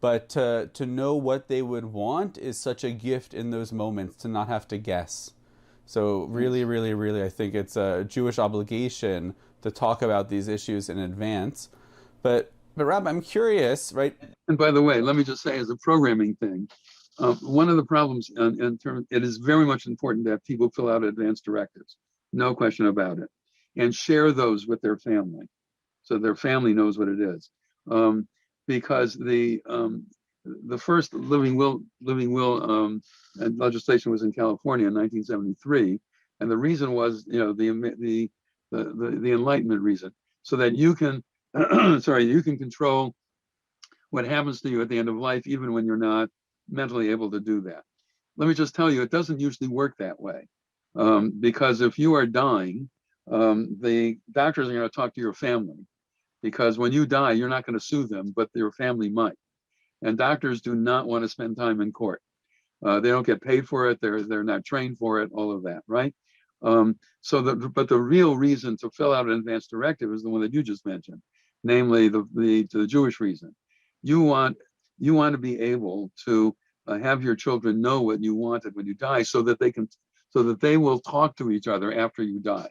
but to know what they would want is such a gift in those moments, to not have to guess. So really, really, really, I think it's a Jewish obligation to talk about these issues in advance. But Rabbi, I'm curious, right? And by the way, let me just say, as a programming thing, one of the problems in terms, it is very much important that people fill out advance directives, no question about it, and share those with their family, so their family knows what it is. Because the first living will legislation was in California in 1973, and the reason was, the Enlightenment reason, so that you can you can control what happens to you at the end of life, even when you're not mentally able to do that. Let me just tell you, it doesn't usually work that way, because if you are dying, the doctors are going to talk to your family, because when you die, you're not going to sue them, but your family might. And doctors do not want to spend time in court. They don't get paid for it. They're not trained for it. All of that, right? But the real reason to fill out an advance directive is the one that you just mentioned, namely the Jewish reason. You want to be able to have your children know what you wanted when you die, so that so that they will talk to each other after you die.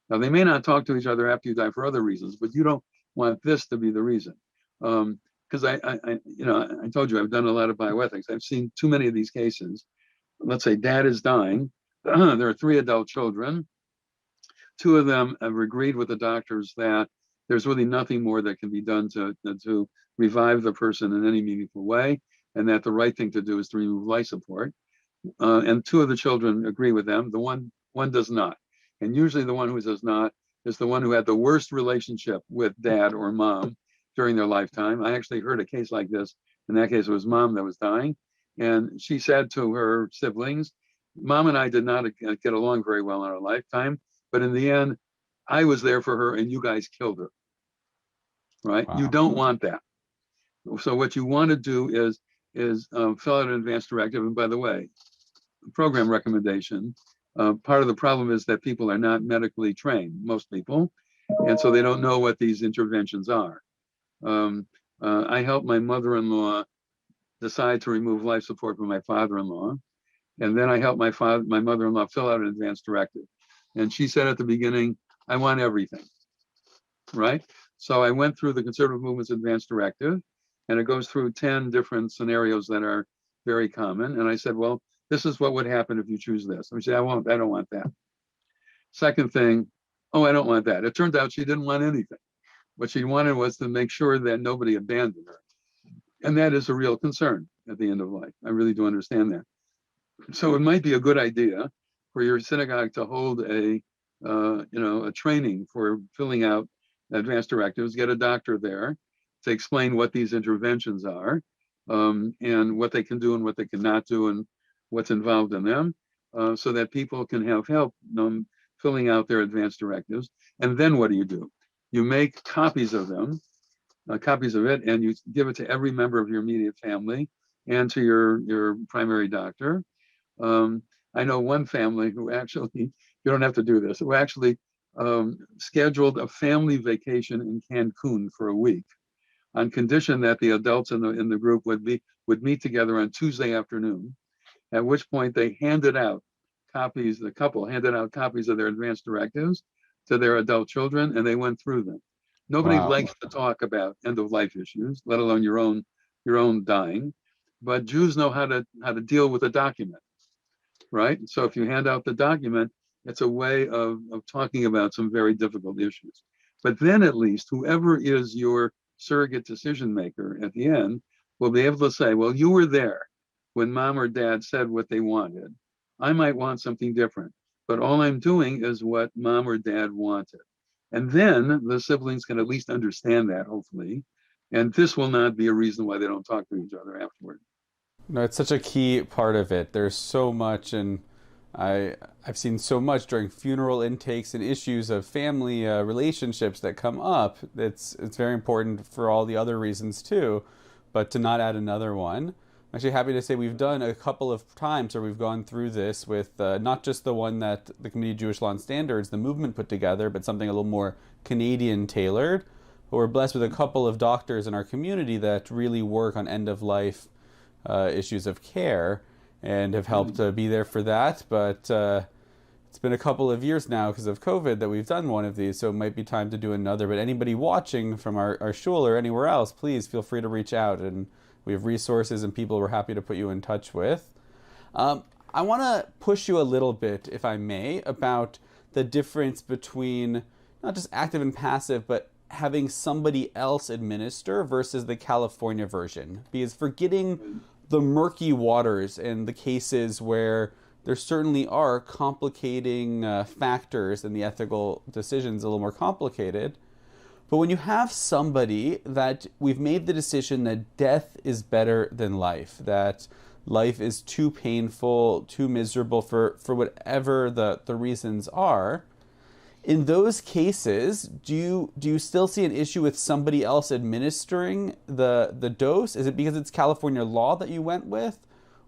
Now, they may not talk to each other after you die for other reasons, but you don't want this to be the reason. Because I told you I've done a lot of bioethics. I've seen too many of these cases. Let's say dad is dying. There are 3 adult children. 2 of them have agreed with the doctors that there's really nothing more that can be done to revive the person in any meaningful way, and that the right thing to do is to remove life support. And 2 of the children agree with them. The one does not. And usually the one who does not is the one who had the worst relationship with dad or mom during their lifetime. I actually heard a case like this. In that case, it was mom that was dying. And she said to her siblings, Mom and I did not get along very well in our lifetime, but in the end, I was there for her and you guys killed her, right? Wow. You don't want that. So what you want to do is fill out an advance directive. And by the way, program recommendation, part of the problem is that people are not medically trained, most people, and so they don't know what these interventions are. I helped my mother-in-law decide to remove life support from my father-in-law, and then I helped my mother-in-law fill out an advance directive. And she said at the beginning, I want everything, right? So I went through the conservative movement's advance directive, and it goes through 10 different scenarios that are very common. And I said, well, this is what would happen if you choose this. And she said, I don't want that. Second thing, oh, I don't want that. It turned out she didn't want anything. What she wanted was to make sure that nobody abandoned her. And that is a real concern at the end of life. I really do understand that. So it might be a good idea for your synagogue to hold a training for filling out advance directives, get a doctor there to explain what these interventions are, and what they can do and what they cannot do and what's involved in them, so that people can have help filling out their advance directives. And then what do? You make copies of them, copies of it, and you give it to every member of your immediate family and to your primary doctor. I know one family who actually, you don't have to do this, who actually scheduled a family vacation in Cancun for a week on condition that the adults in the group would meet together on Tuesday afternoon, at which point they handed out copies, the couple handed out copies of their advance directives to their adult children, and they went through them. Nobody Wow. likes to talk about end of life issues, let alone your own dying, but Jews know how to deal with a document, right? So if you hand out the document, it's a way of talking about some very difficult issues. But then at least whoever is your surrogate decision maker at the end will be able to say, well, you were there when mom or dad said what they wanted. I might want something different, but all I'm doing is what mom or dad wanted. And then the siblings can at least understand that, hopefully. And this will not be a reason why they don't talk to each other afterward. No, it's such a key part of it. There's so much, and I've seen so much during funeral intakes and issues of family relationships that come up. It's very important for all the other reasons too, but to not add another one. I'm actually happy to say we've done a couple of times where we've gone through this with not just the one that the Committee of Jewish Law and Standards, the movement put together, but something a little more Canadian tailored. But we're blessed with a couple of doctors in our community that really work on end-of-life issues of care and have helped be there for that. But it's been a couple of years now because of COVID that we've done one of these, so it might be time to do another. But anybody watching from our shul or anywhere else, please feel free to reach out, and we have resources and people we're happy to put you in touch with. I want to push you a little bit, if I may, about the difference between not just active and passive, but having somebody else administer versus the California version. Because forgetting the murky waters and the cases where there certainly are complicating factors and the ethical decisions a little more complicated. But when you have somebody that we've made the decision that death is better than life, that life is too painful, too miserable for whatever the reasons are, in those cases, do you still see an issue with somebody else administering the dose? Is it because it's California law that you went with?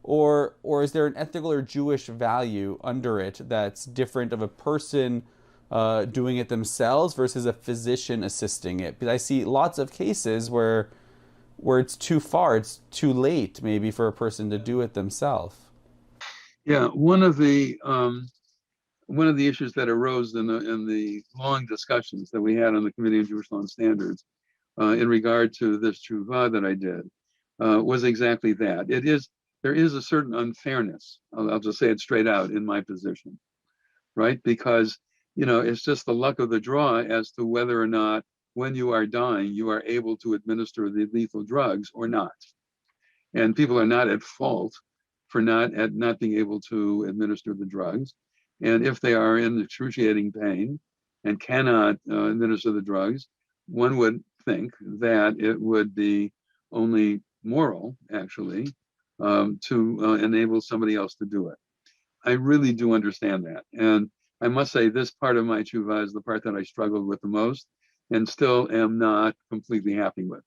Or is there an ethical or Jewish value under it that's different of a person doing it themselves versus a physician assisting it? Because I see lots of cases where it's too far, it's too late maybe for a person to do it themselves. Yeah, one of the issues that arose in the long discussions that we had on the Committee on Jewish Law and Standards in regard to this tshuva that I did was exactly that. There is a certain unfairness. I'll just say it straight out in my position, right? Because it's just the luck of the draw as to whether or not, when you are dying, you are able to administer the lethal drugs or not. And people are not at fault for not being able to administer the drugs. And if they are in excruciating pain and cannot administer the drugs, one would think that it would be only moral, actually, to enable somebody else to do it. I really do understand that. And I must say, this part of my tshuva is the part that I struggled with the most and still am not completely happy with.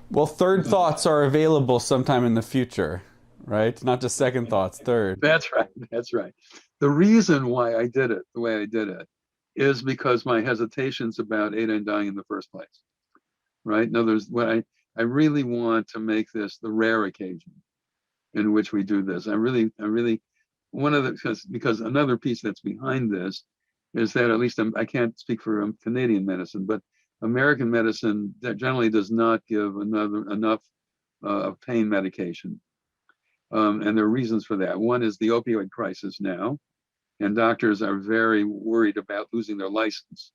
Well, third thoughts are available sometime in the future, right? Not just second thoughts, third. That's right. That's right. The reason why I did it the way I did it is because my hesitations about Ada dying in the first place, right? In other words, I really want to make this the rare occasion in which we do this. One of the, because another piece that's behind this is that, at least I can't speak for Canadian medicine, but American medicine that generally does not give enough pain medication. And there are reasons for that. One is the opioid crisis now, and doctors are very worried about losing their license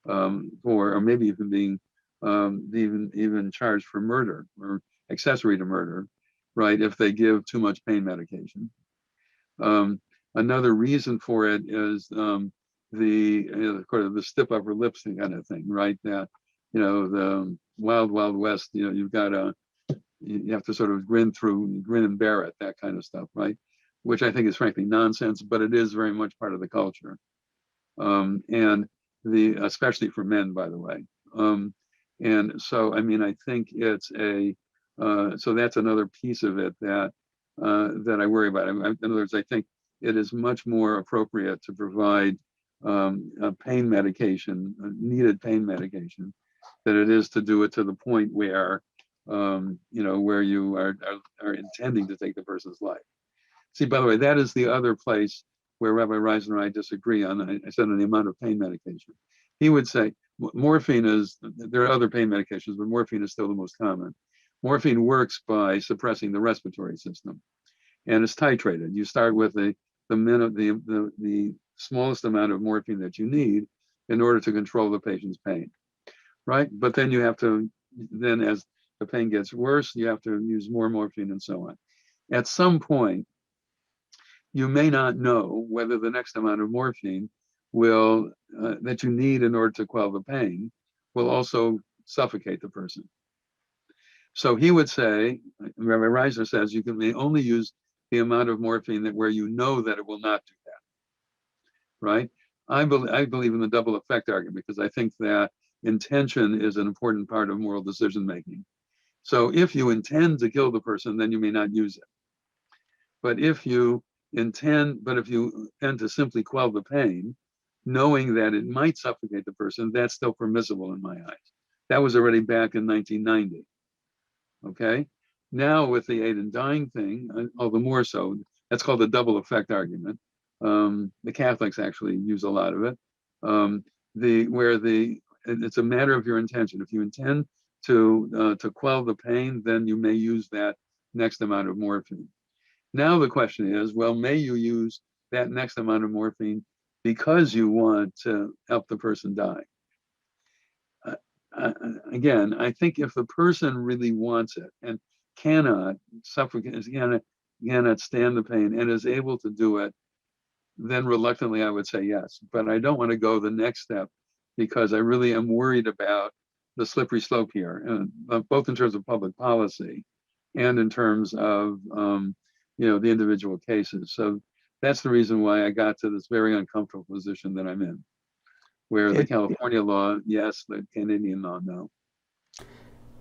or maybe even being even charged for murder or accessory to murder, right, if they give too much pain medication. Another reason for it is the stiff upper lips kind of thing, right? That the wild west. You have to sort of grin and bear it, that kind of stuff, right? Which I think is frankly nonsense, but it is very much part of the culture, and especially for men, by the way. And so, I mean, I think it's so that's another piece of it that I worry about. In other words, I think it is much more appropriate to provide pain medication, needed pain medication, than it is to do it to the point where where you are intending to take the person's life. See, by the way, that is the other place where Rabbi Reisner and I disagree on. I said on the amount of pain medication. He would say there are other pain medications, but morphine is still the most common. Morphine works by suppressing the respiratory system, and it's titrated. You start with the smallest amount of morphine that you need in order to control the patient's pain, right? But then you have to, as the pain gets worse, you have to use more morphine and so on. At some point, you may not know whether the next amount of morphine that you need in order to quell the pain will also suffocate the person. So he would say, Rabbi Reisner says, you may only use the amount of morphine where you know that it will not do that, right? I believe in the double effect argument, because I think that intention is an important part of moral decision making. So if you intend to kill the person, then you may not use it. But if you intend to simply quell the pain, knowing that it might suffocate the person, that's still permissible in my eyes. That was already back in 1990. Okay. Now with the aid in dying thing, all the more so, that's called the double effect argument. The Catholics actually use a lot of it. It's a matter of your intention. If you intend to quell the pain, then you may use that next amount of morphine. Now the question is, well, may you use that next amount of morphine because you want to help the person die? Again, I think if the person really wants it and cannot stand the pain and is able to do it, then reluctantly I would say yes. But I don't want to go the next step, because I really am worried about the slippery slope here, both in terms of public policy and in terms of the individual cases. So that's the reason why I got to this very uncomfortable position that I'm in, where the California law, yes, the Canadian law, no.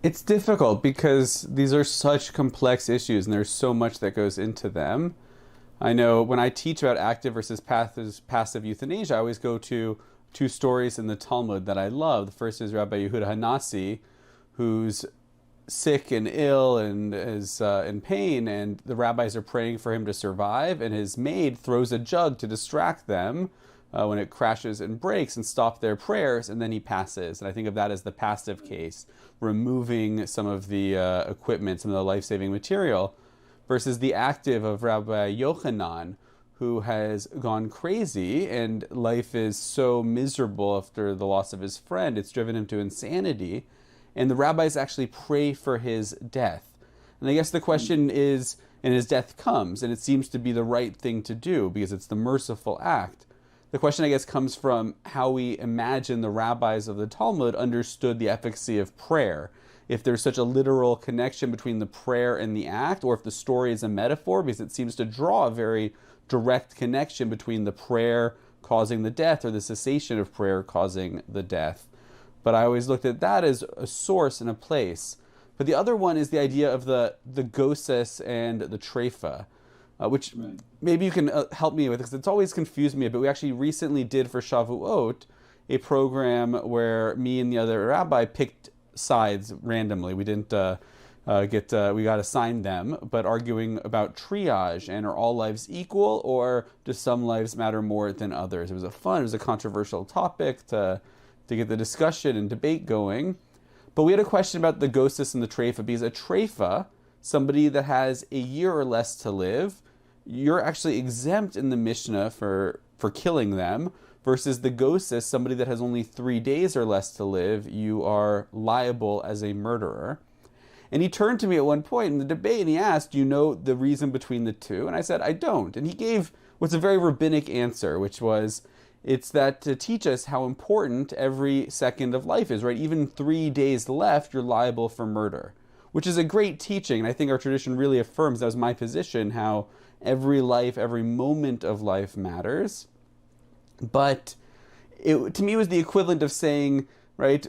It's difficult because these are such complex issues and there's so much that goes into them. I know when I teach about active versus passive euthanasia, I always go to two stories in the Talmud that I love. The first is Rabbi Yehuda Hanassi, whose sick and ill and is in pain, and the rabbis are praying for him to survive, and his maid throws a jug to distract them when it crashes and breaks and stop their prayers, and then he passes. And I think of that as the passive case, removing some of the equipment, some of the life-saving material, versus the active of Rabbi Yochanan, who has gone crazy, and life is so miserable after the loss of his friend, it's driven him to insanity, and the rabbis actually pray for his death. And I guess the question is, and his death comes, and it seems to be the right thing to do because it's the merciful act. The question, I guess, comes from how we imagine the rabbis of the Talmud understood the efficacy of prayer. If there's such a literal connection between the prayer and the act, or if the story is a metaphor, because it seems to draw a very direct connection between the prayer causing the death or the cessation of prayer causing the death. But I always looked at that as a source and a place. But the other one is the idea of the goses and the treifa, which maybe you can help me with, because it's always confused me. But we actually recently did for Shavuot a program where me and the other rabbi picked sides randomly. We didn't we got assigned them, but arguing about triage and are all lives equal, or do some lives matter more than others? It was a controversial topic to get the discussion and debate going. But we had a question about the goses and the treifa, because a treifa, somebody that has a year or less to live, you're actually exempt in the Mishnah for killing them, versus the goses, somebody that has only 3 days or less to live, you are liable as a murderer. And he turned to me at one point in the debate and he asked, do you know the reason between the two? And I said, I don't. And he gave what's a very rabbinic answer, which was, it's that to teach us how important every second of life is, right? Even 3 days left, you're liable for murder, which is a great teaching. And I think our tradition really affirms, that was my position, how every life, every moment of life matters. But to me, it was the equivalent of saying, right,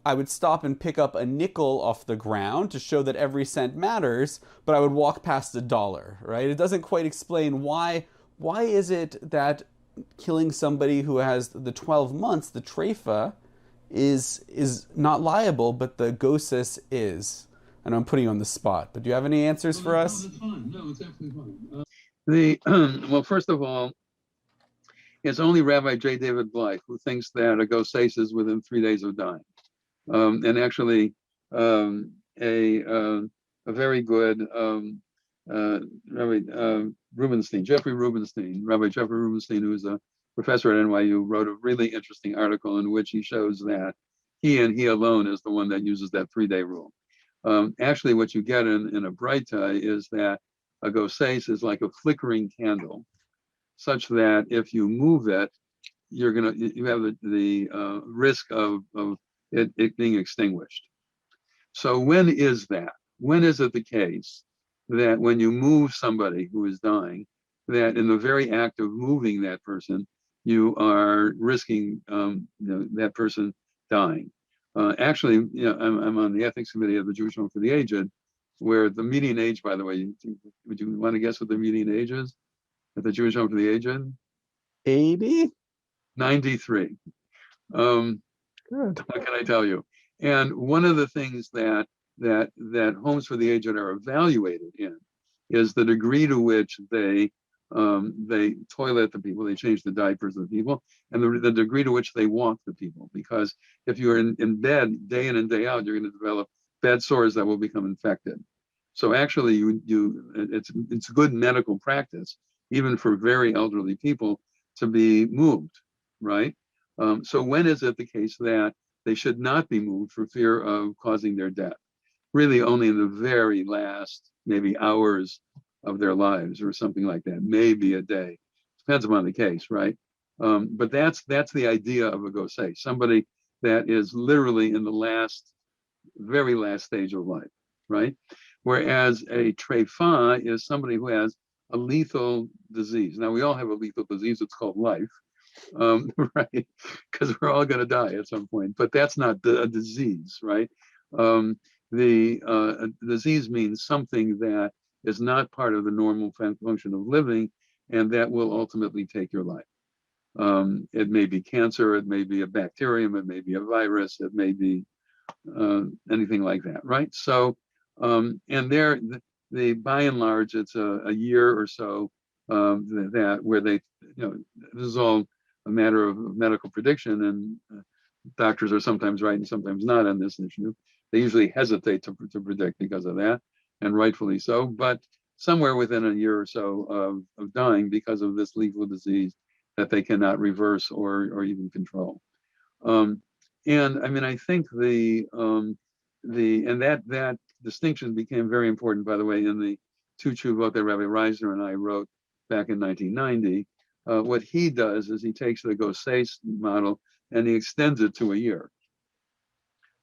I would stop and pick up a nickel off the ground to show that every cent matters, but I would walk past $1, right? It doesn't quite explain why is it that killing somebody who has the 12 months, the treifa, is not liable, but the goses is. I know I'm putting you on the spot, but do you have any answers for us? No, that's fine. No, it's absolutely fine. Well, first of all, it's only Rabbi J. David Blythe who thinks that a goses is within 3 days of dying. And actually, a very good Rabbi Rubenstein, Rabbi Jeffrey Rubenstein, who's a professor at NYU, wrote a really interesting article in which he shows that he and he alone is the one that uses that 3-day rule. Actually, what you get in a Breita is that a goses is like a flickering candle, such that if you move it, you have the risk of it being extinguished. So when is that? When is it the case that when you move somebody who is dying, that in the very act of moving that person, you are risking that person dying? Actually, I'm on the ethics committee of the Jewish Home for the Aged, where the median age, by the way, would you want to guess what the median age is at the Jewish Home for the Aged? 80? 93. Good. What can I tell you? And one of the things that homes for the aged are evaluated in is the degree to which they toilet the people, they change the diapers of the people, and the degree to which they walk the people. Because if you're in bed day in and day out, you're going to develop bed sores that will become infected. So actually, it's good medical practice, even for very elderly people, to be moved, right? So when is it the case that they should not be moved for fear of causing their death? Really only in the very last, maybe hours of their lives or something like that, maybe a day. Depends upon the case, right? But that's the idea of a goses, somebody that is literally in the very last stage of life, right? Whereas a treifa is somebody who has a lethal disease. Now, we all have a lethal disease. It's called life. Right? Because we're all going to die at some point, but that's not a disease, right? The disease means something that is not part of the normal function of living, and that will ultimately take your life. It may be cancer, it may be a bacterium, it may be a virus, it may be anything like that, right? So, and there, by and large, it's a year or so that where they, this is all a matter of medical prediction, and doctors are sometimes right and sometimes not on this issue. They usually hesitate to predict because of that, and rightfully so. But somewhere within a year or so of dying because of this lethal disease that they cannot reverse or even control. And I mean, I think that distinction became very important, by the way, in the two tshuvot that Rabbi Reisner and I wrote back in 1990. What he does is he takes the Gosses model and he extends it to a year,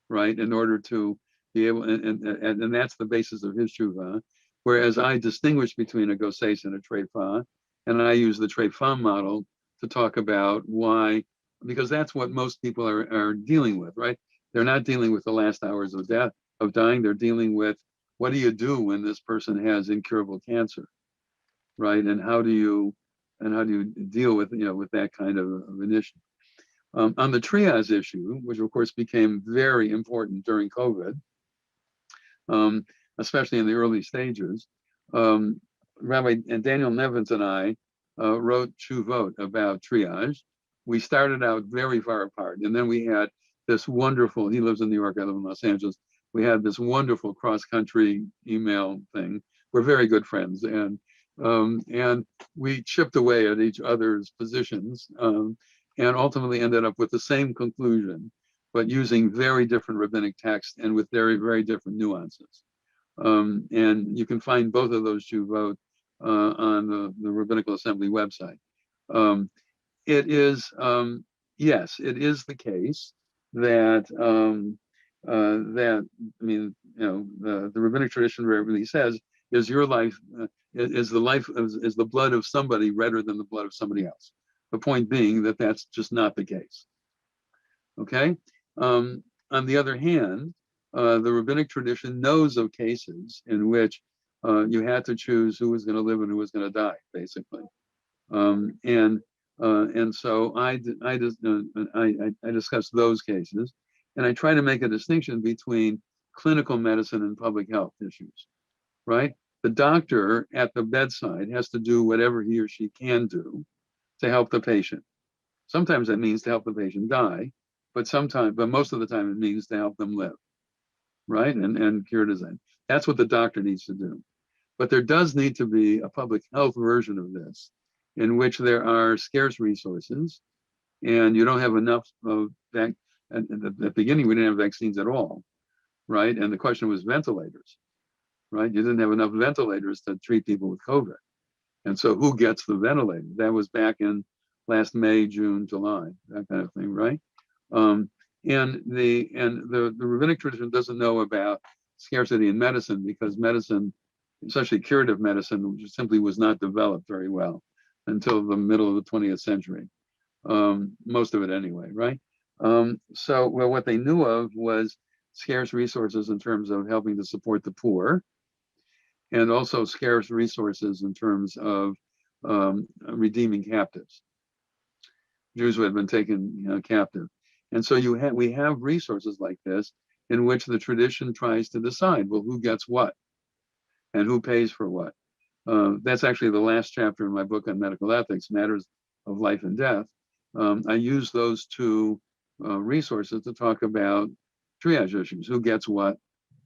right? In order to be able, and that's the basis of his tshuva. Whereas I distinguish between a Gosses and a Treifa, and I use the Treifa model to talk about why, because that's what most people are dealing with, right? They're not dealing with the last hours of death, of dying. They're dealing with what do you do when this person has incurable cancer, right? And how do you deal with with that kind of an issue? On the triage issue, which of course became very important during COVID, especially in the early stages, Rabbi and Daniel Nevins and I wrote tshuvot about triage. We started out very far apart, and then we had this wonderful, he lives in New York, I live in Los Angeles. We had this wonderful cross-country email thing. We're very good friends, and we chipped away at each other's positions, and ultimately ended up with the same conclusion, but using very different rabbinic texts and with very, very different nuances. And you can find both of those tshuvot on the Rabbinical Assembly website. It is, yes, it is the case that the rabbinic tradition really says, is your life is the blood of somebody redder than the blood of somebody else. The point being that that's just not the case. Okay. On the other hand, the rabbinic tradition knows of cases in which you had to choose who was going to live and who was going to die, basically. And so I discuss those cases, and I try to make a distinction between clinical medicine and public health issues, right? The doctor at the bedside has to do whatever he or she can do to help the patient. Sometimes that means to help the patient die, but most of the time it means to help them live, right? And cure disease. That's what the doctor needs to do. But there does need to be a public health version of this, in which there are scarce resources, and you don't have enough of that. At the beginning, we didn't have vaccines at all, right? And the question was ventilators, right? You didn't have enough ventilators to treat people with COVID. And so who gets the ventilator? That was back in last May, June, July, that kind of thing, right? And the rabbinic tradition doesn't know about scarcity in medicine, because medicine, especially curative medicine, simply was not developed very well until the middle of the 20th century, most of it anyway, right? So what they knew of was scarce resources in terms of helping to support the poor, and also scarce resources in terms of redeeming captives, Jews who had been taken captive. And so we have resources like this in which the tradition tries to decide, well, who gets what and who pays for what. That's actually the last chapter in my book on medical ethics, Matters of Life and Death. I use those two resources to talk about triage issues, who gets what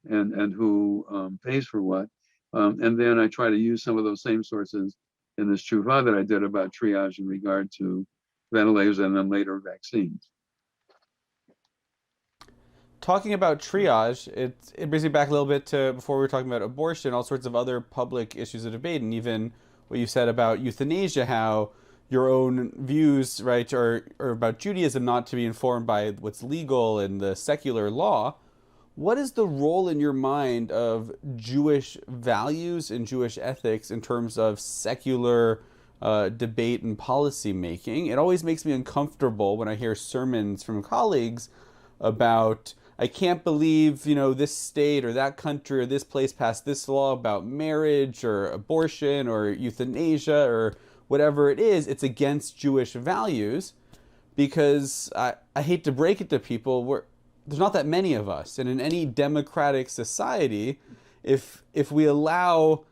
and who pays for what. And then I try to use some of those same sources in this tshuva that I did about triage in regard to ventilators and then later vaccines. Talking about triage, it brings me back a little bit to before we were talking about abortion, all sorts of other public issues of debate, and even what you said about euthanasia, how your own views, right, or about Judaism not to be informed by what's legal in the secular law. What is the role in your mind of Jewish values and Jewish ethics in terms of secular debate and policy making? It always makes me uncomfortable when I hear sermons from colleagues about, I can't believe, this state or that country or this place passed this law about marriage or abortion or euthanasia or whatever it is. It's against Jewish values, because I hate to break it to people, there's not that many of us, and in any democratic society, if we allow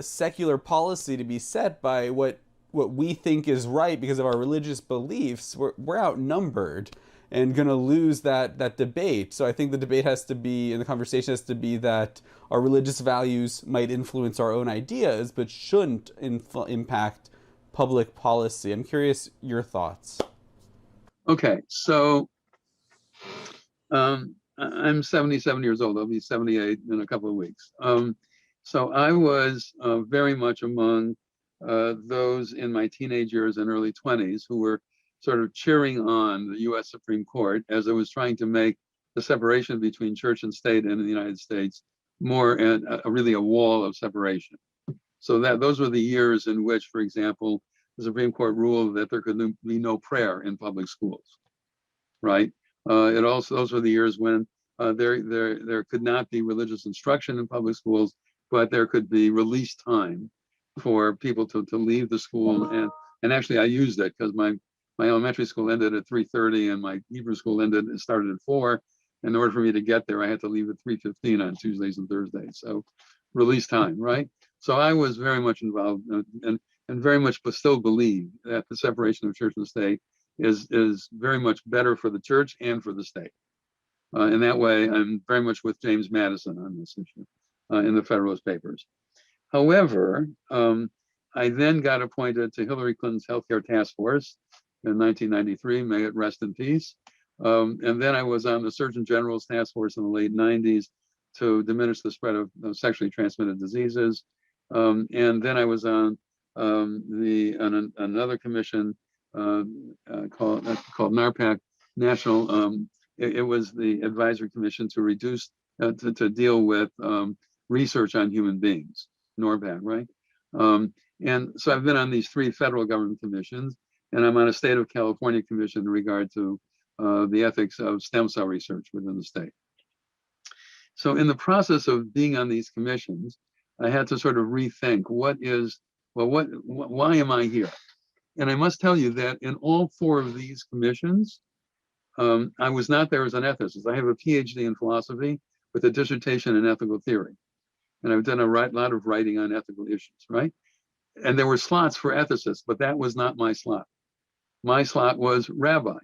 secular policy to be set by what we think is right because of our religious beliefs, we're outnumbered and going to lose that debate. So I think the debate has to be, and the conversation has to be, that our religious values might influence our own ideas, but shouldn't impact public policy. I'm curious your thoughts. Okay, so I'm 77 years old. I'll be 78 in a couple of weeks. So I was very much among those in my teenage years and early 20s who were sort of cheering on the U.S. Supreme Court as it was trying to make the separation between church and state in the United States more really a wall of separation. So those were the years in which, for example, the Supreme Court ruled that there could be no prayer in public schools, right? Those were the years when there could not be religious instruction in public schools, but there could be release time for people to leave the school. And actually I used it because my elementary school ended at 3:30 and my Hebrew school started at 4. In order for me to get there, I had to leave at 3:15 on Tuesdays and Thursdays. So release time, right? So I was very much involved and very much still believe that the separation of church and state is very much better for the church and for the state. In that way, I'm very much with James Madison on this issue in the Federalist Papers. However, I then got appointed to Hillary Clinton's healthcare task force in 1993, may it rest in peace. And then I was on the Surgeon General's task force in the late 90s to diminish the spread of sexually transmitted diseases. And then I was on another commission called NARPAC, National. It was the advisory commission to reduce to deal with research on human beings, NORPAC, right? And so I've been on these 3 federal government commissions, and I'm on a state of California commission in regard to the ethics of stem cell research within the state. So in the process of being on these commissions, I had to sort of rethink why am I here? And I must tell you that in all 4 of these commissions, I was not there as an ethicist. I have a PhD in philosophy with a dissertation in ethical theory. And I've done a lot of writing on ethical issues, right? And there were slots for ethicists, but that was not my slot. My slot was rabbi.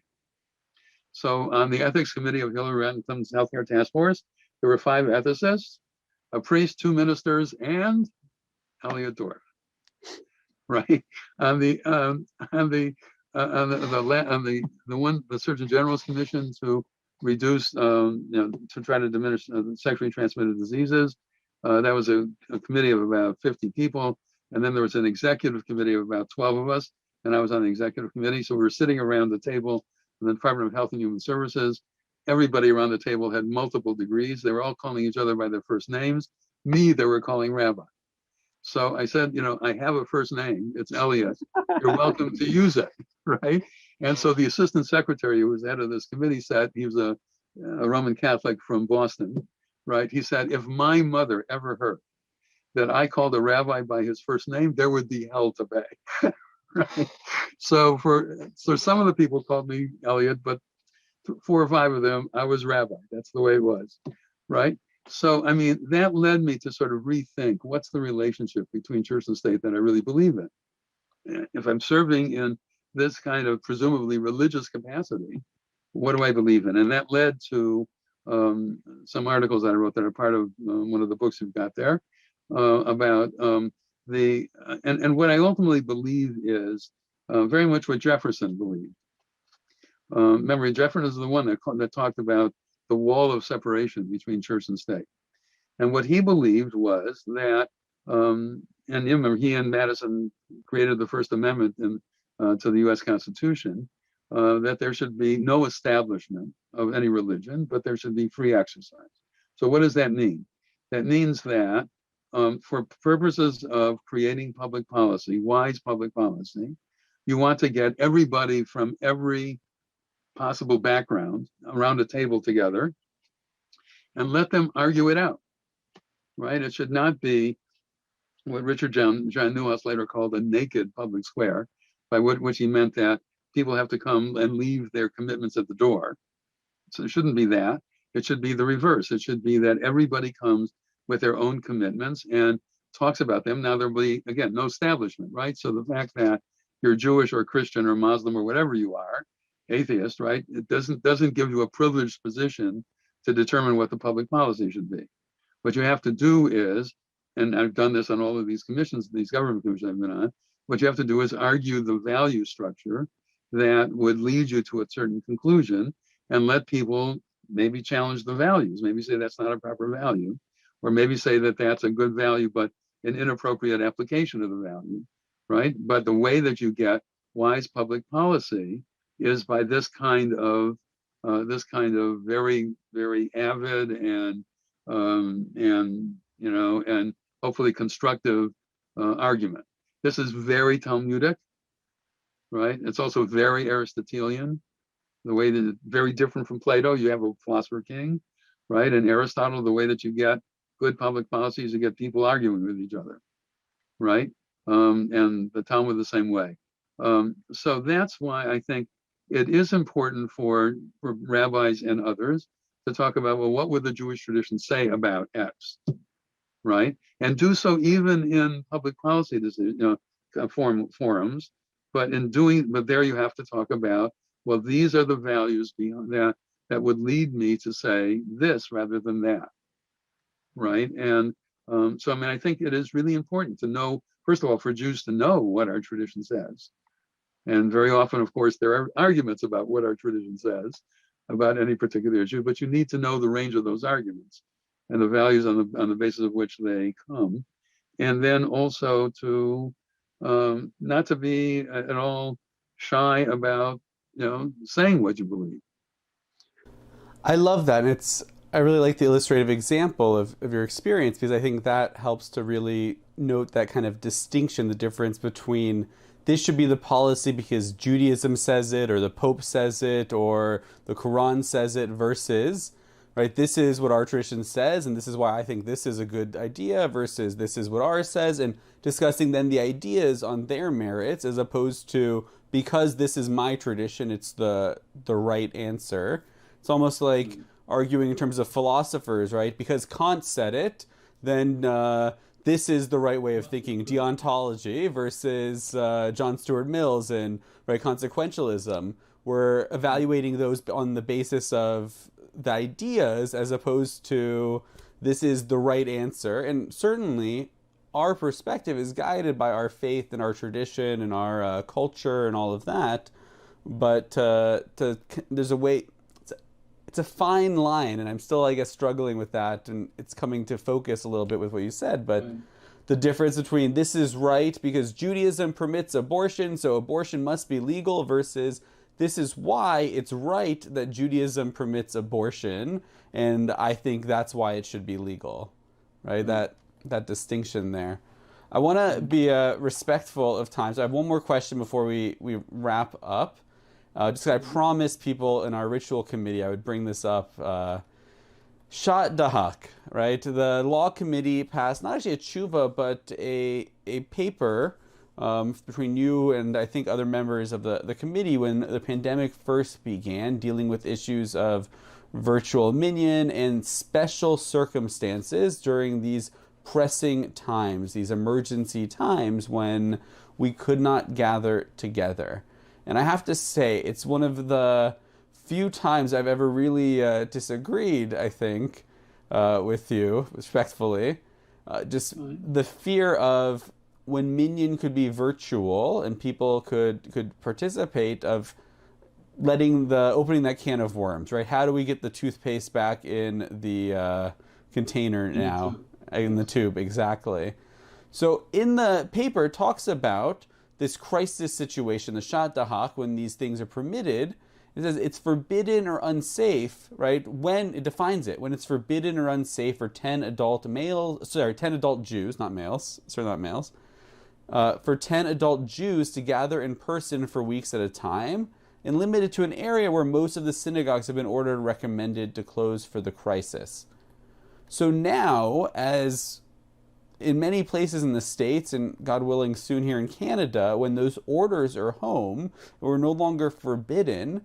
So on the ethics committee of Hillary Clinton's healthcare task force, there were 5 ethicists, a priest, 2 ministers, and Elliot Dorff, right? On the Surgeon General's commission to reduce, to try to diminish sexually transmitted diseases. That was a committee of about 50 people. And then there was an executive committee of about 12 of us. And I was on the executive committee. So we were sitting around the table in the Department of Health and Human Services. Everybody around the table had multiple degrees. They were all calling each other by their first names. Me, they were calling Rabbi. So I said, I have a first name. It's Elliot. You're welcome to use it, right? And so the assistant secretary who was head of this committee said, he was a Roman Catholic from Boston, right? He said, if my mother ever heard that I called a rabbi by his first name, there would be hell to pay, right? So some of the people called me Elliot, but 4 or 5 of them, I was rabbi. That's the way it was, right? So, I mean, that led me to sort of rethink what's the relationship between church and state that I really believe in. If I'm serving in this kind of presumably religious capacity, what do I believe in? And that led to some articles that I wrote that are part of one of the books you've got there about and what I ultimately believe is very much what Jefferson believed. Remember, Jefferson is the one that talked about the wall of separation between church and state. And what he believed was that, and you remember, he and Madison created the First Amendment to the US Constitution, that there should be no establishment of any religion, but there should be free exercise. So what does that mean? That means that for purposes of creating public policy, wise public policy, you want to get everybody from every possible background around a table together and let them argue it out, right? It should not be what Richard John Neuhaus later called a naked public square, by which he meant that people have to come and leave their commitments at the door So it shouldn't be that. It should be the reverse. It should be that everybody comes with their own commitments and talks about them. Now there'll be, again, no establishment, right? So the fact that you're Jewish or Christian or Muslim or whatever you are, atheist, right? It doesn't give you a privileged position to determine what the public policy should be. What you have to do is, and I've done this on all of these commissions, these government commissions I've been on, what you have to do is argue the value structure that would lead you to a certain conclusion and let people maybe challenge the values, maybe say that's not a proper value, or maybe say that that's a good value, but an inappropriate application of the value, right? But the way that you get wise public policy is by this kind of very, very avid and and hopefully constructive argument. This is very Talmudic, right? It's also very Aristotelian. The way that it's very different from Plato, you have a philosopher king, right? And Aristotle, the way that you get good public policy is you get people arguing with each other, right? And the Talmud the same way. So that's why I think it is important for rabbis and others to talk about, well, what would the Jewish tradition say about X, right? And do so even in public policy decision, forums. But there you have to talk about, well, these are the values beyond that would lead me to say this rather than that, right? And so, I mean, I think it is really important to know, first of all, for Jews to know what our tradition says. And very often, of course, there are arguments about what our tradition says about any particular issue, but you need to know the range of those arguments and the values on the basis of which they come. And then also to not to be at all shy about, saying what you believe. I love that. And I really like the illustrative example of your experience, because I think that helps to really note that kind of distinction, the difference between this should be the policy because Judaism says it, or the Pope says it, or the Quran says it, versus, right, this is what our tradition says, and this is why I think this is a good idea, versus this is what ours says, and discussing then the ideas on their merits, as opposed to, because this is my tradition, it's the right answer. It's almost like arguing in terms of philosophers, right? Because Kant said it, then this is the right way of thinking, deontology, versus John Stuart Mill's and right consequentialism. We're evaluating those on the basis of the ideas as opposed to this is the right answer. And certainly our perspective is guided by our faith and our tradition and our culture and all of that. But there's a way, it's a fine line, and I'm still, I guess, struggling with that, and it's coming to focus a little bit with what you said, but the difference between this is right because Judaism permits abortion, so abortion must be legal, versus this is why it's right that Judaism permits abortion, and I think that's why it should be legal, right? That distinction there. I want to be respectful of time, so I have one more question before we wrap up. Just I promised people in our ritual committee I would bring this up. Shat Dahak, right? The law committee passed not actually a tshuva, but a paper between you and I think other members of the committee when the pandemic first began, dealing with issues of virtual minyan and special circumstances during these pressing times, these emergency times when we could not gather together. And I have to say, it's one of the few times I've ever really disagreed, I think, with you, respectfully. Just the fear of when minyan could be virtual and people could participate, of opening that can of worms, right? How do we get the toothpaste back in the container now? In the tube, exactly. So in the paper, it talks about this crisis situation, the Shat Dahak, when these things are permitted. It says it's forbidden or unsafe, right? When it defines it, when it's forbidden or unsafe for 10 adult Jews, not males, certainly not males, for 10 adult Jews to gather in person for weeks at a time, and limited to an area where most of the synagogues have been ordered and recommended to close for the crisis. So now, as in many places in the States, and God willing soon here in Canada, when those orders are home, or no longer forbidden,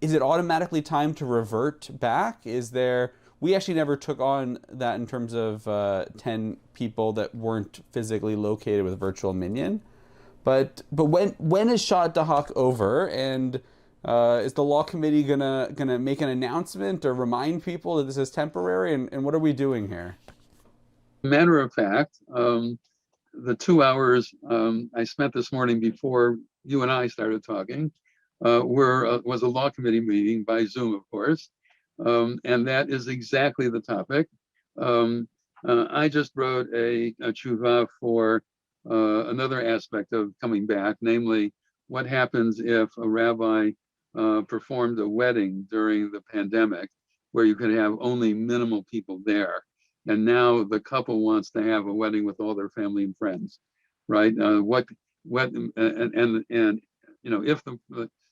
is it automatically time to revert back? Is there, we actually never took on that in terms of 10 people that weren't physically located with virtual minyan. But when is Sha'at Dahak over, and is the law committee gonna make an announcement or remind people that this is temporary, and what are we doing here? Matter of fact, the 2 hours I spent this morning before you and I started talking was a law committee meeting by Zoom, of course, and that is exactly the topic. I just wrote a tshuva for another aspect of coming back, namely, what happens if a rabbi performed a wedding during the pandemic where you could have only minimal people there. And now the couple wants to have a wedding with all their family and friends, right?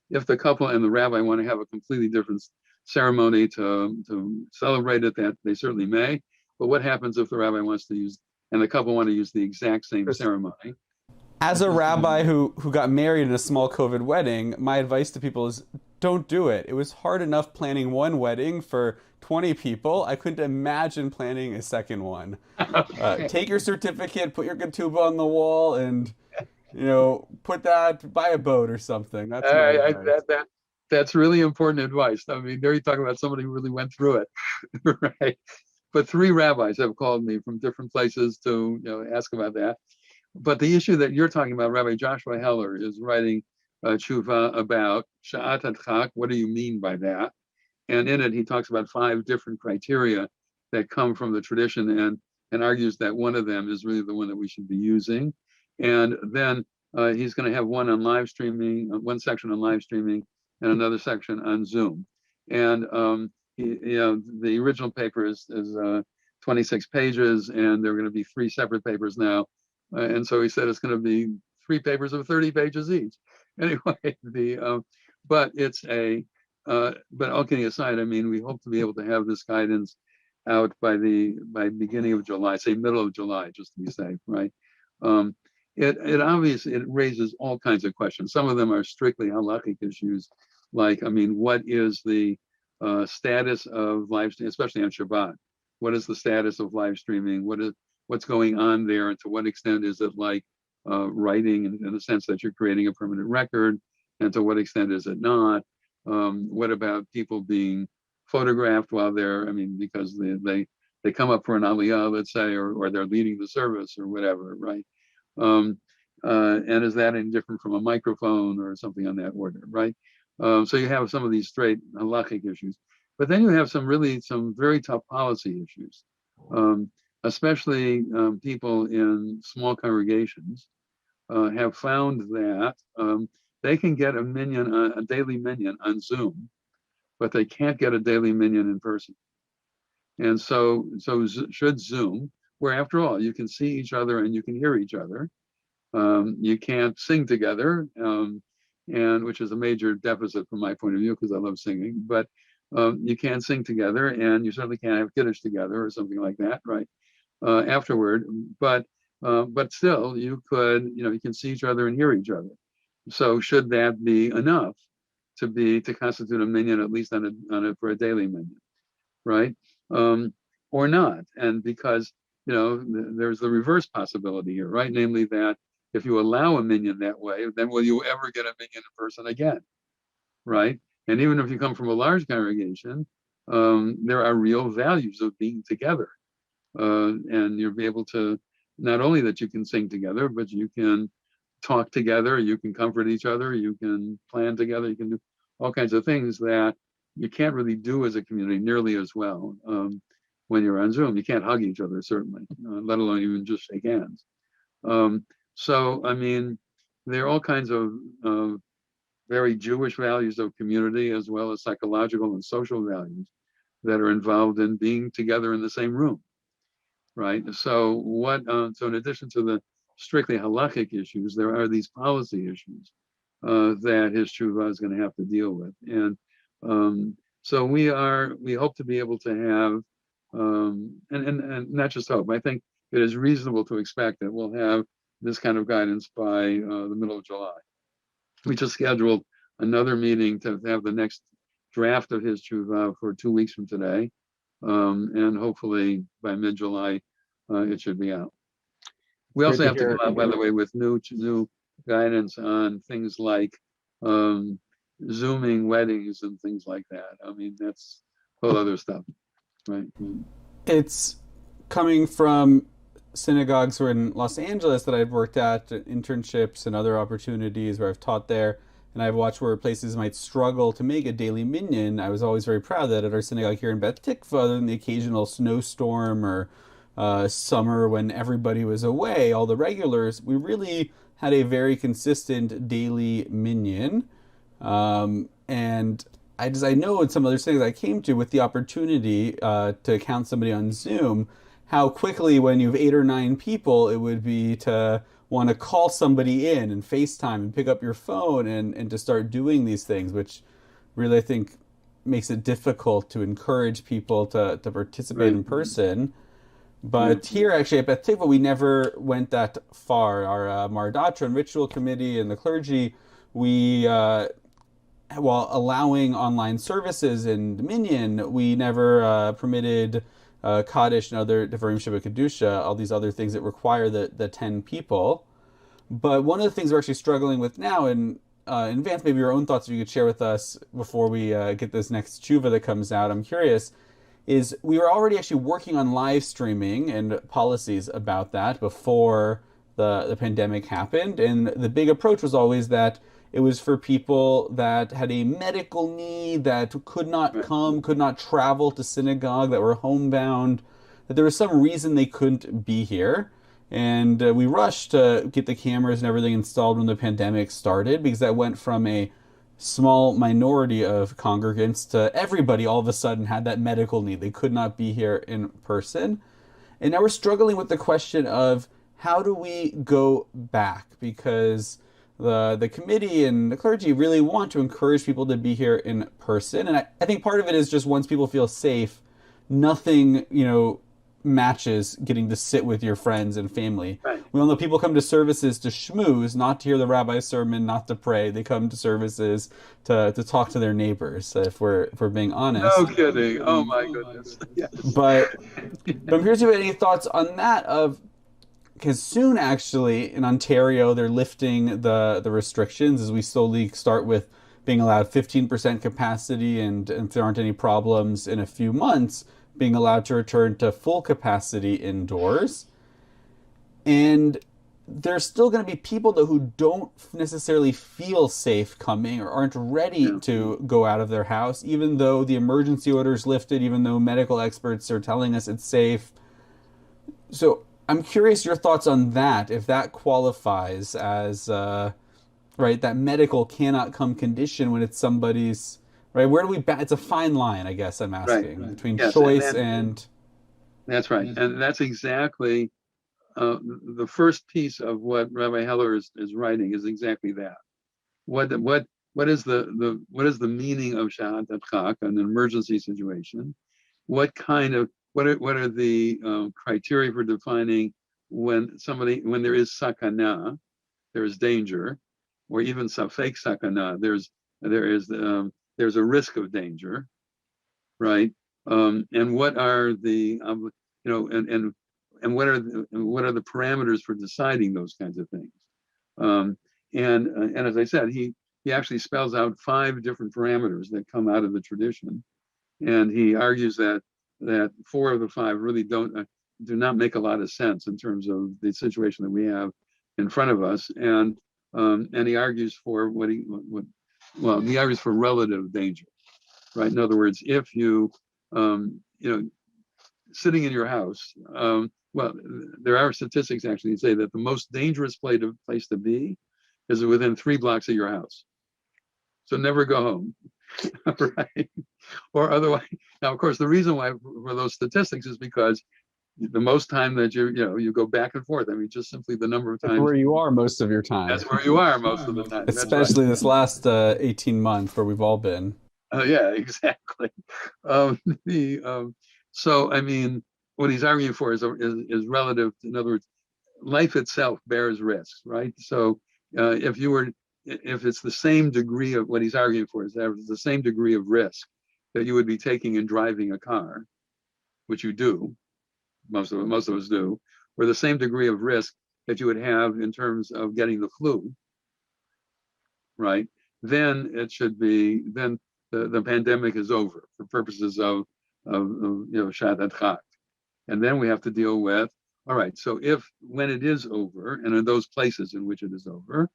If the couple and the rabbi want to have a completely different ceremony to celebrate it, that they certainly may. But what happens if the rabbi wants to use and the couple want to use the exact same ceremony? As a rabbi who got married in a small COVID wedding, my advice to people is don't do it. It was hard enough planning one wedding for 20 people. I couldn't imagine planning a second one. Take your certificate, put your ketubah on the wall, and buy a boat or something. That's my advice. That's really important advice. I mean, there you talk about somebody who really went through it, right? But 3 rabbis have called me from different places to ask about that. But the issue that you're talking about, Rabbi Joshua Heller is writing tshuva about Sha'at Dahak. What do you mean by that? And in it, he talks about 5 different criteria that come from the tradition and argues that one of them is really the one that we should be using. And then he's going to have one on live streaming, one section on live streaming, and another section on Zoom. And the original paper is 26 pages, and there are going to be 3 separate papers now. And so he said it's going to be 3 papers of 30 pages each. Anyway, but all kidding aside, I mean, we hope to be able to have this guidance out by beginning of July, say middle of July, just to be safe, right? It obviously raises all kinds of questions. Some of them are strictly halachic issues, like, I mean, what is the status of live streaming, especially on Shabbat? What is the status of live streaming? What's going on there, and to what extent is it like writing in the sense that you're creating a permanent record, and to what extent is it not? What about people being photographed while they're, I mean, because they come up for an aliyah, let's say, or they're leading the service or whatever, right? And is that any different from a microphone or something on that order, right? So you have some of these straight halachic issues, but then you have some very tough policy issues, especially people in small congregations have found that they can get a daily minyan on Zoom, but they can't get a daily minyan in person. And so should Zoom, where after all, you can see each other and you can hear each other. You can't sing together, and which is a major deficit from my point of view, because I love singing, but you can't sing together, and you certainly can't have kiddush together or something like that, right? Afterward, but still you could, you can see each other and hear each other. So should that be enough to constitute a minyan, at least for a daily minyan, right? Or not? And because there's the reverse possibility here, right? Namely that if you allow a minyan that way, then will you ever get a minyan in person again, right? And even if you come from a large congregation, there are real values of being together. And you'll be able to, not only that you can sing together, but you can talk together, you can comfort each other, you can plan together, you can do all kinds of things that you can't really do as a community nearly as well when you're on Zoom. You can't hug each other, certainly, let alone even just shake hands. So, I mean, there are all kinds of very Jewish values of community, as well as psychological and social values that are involved in being together in the same room, right? So so in addition to the strictly halachic issues, there are these policy issues that his tshuva is going to have to deal with. And so we hope to be able to have, and not just hope, I think it is reasonable to expect that we'll have this kind of guidance by the middle of July. We just scheduled another meeting to have the next draft of his tshuva for 2 weeks from today. And hopefully by mid-July, it should be out. We also have to come out, by the way, with new guidance on things like Zooming weddings and things like that. I mean, that's whole other stuff, right? It's coming from synagogues who are in Los Angeles that I've worked at, internships and other opportunities where I've taught there, and I've watched where places might struggle to make a daily minyan. I was always very proud that at our synagogue here in Beth Tikvah, other than the occasional snowstorm or summer when everybody was away, all the regulars, we really had a very consistent daily minyan. And I know in some other things I came to with the opportunity to count somebody on Zoom, how quickly when you have 8 or 9 people, it would be to want to call somebody in and FaceTime and pick up your phone and to start doing these things, which really I think makes it difficult to encourage people to participate in person. But here, actually, at Beth Tikvah, we never went that far. Our Maradatra and Ritual Committee and the clergy, we, while allowing online services and Minyan, we never permitted Kaddish and other Devarim Shabbat Kedusha, all these other things that require the 10 people. But one of the things we're actually struggling with now, and in Vance, maybe your own thoughts if you could share with us before we get this next tshuva that comes out, I'm curious, is we were already actually working on live streaming and policies about that before the pandemic happened. And the big approach was always that it was for people that had a medical need, that could not come, could not travel to synagogue, that were homebound, that there was some reason they couldn't be here. And we rushed to get the cameras and everything installed when the pandemic started, because that went from a small minority of congregants to everybody all of a sudden had that medical need. They could not be here in person. And now we're struggling with the question of how do we go back? Because the committee and the clergy really want to encourage people to be here in person. And I think part of it is just once people feel safe, nothing, matches getting to sit with your friends and family. Right. We all know people come to services to schmooze, not to hear the rabbi's sermon, not to pray. They come to services to talk to their neighbors, if we're being honest. No kidding. Oh my goodness. Yes. But I'm curious if you have any thoughts on that because soon actually in Ontario they're lifting the restrictions as we slowly start with being allowed 15% capacity, and if there aren't any problems in a few months, being allowed to return to full capacity indoors. And there's still going to be people who don't necessarily feel safe coming or aren't ready to go out of their house, even though the emergency order is lifted, even though medical experts are telling us it's safe. So I'm curious your thoughts on that, if that qualifies as, that medical cannot come condition when it's somebody's. Right, where do we? It's a fine line, I guess. I'm asking between choice and. That's right, and that's exactly the first piece of what Rabbi Heller is writing is exactly that. What is the meaning of Shahat Adchak, an emergency situation? What are the criteria for defining when there is sakana, there is danger, or even safek sakana, there's a risk of danger, right? And what are the and what are the parameters for deciding those kinds of things? And as I said, he actually spells out 5 different parameters that come out of the tradition, and he argues that 4 of the 5 really do not make a lot of sense in terms of the situation that we have in front of us, and he argues for he argues for relative danger, right? In other words, if you, sitting in your house, there are statistics actually that say that the most dangerous place to be is within 3 blocks of your house. So never go home, right? Or otherwise, now of course the reason why for those statistics is because the most time that you go back and forth. I mean, just simply the number of times. That's where you are most of your time. That's where you are most of the time. Especially this last 18 months where we've all been. Yeah, exactly. So, I mean, what he's arguing for is relative. In other words, life itself bears risks, right? So if you were if it's the same degree of what he's arguing for is that it's the same degree of risk that you would be taking in driving a car, which you do, most of us do, or the same degree of risk that you would have in terms of getting the flu, right? Then it should be, then the pandemic is over for purposes of Shadat Chak. And then we have to deal with, all right, so when it is over, and in those places in which it is over,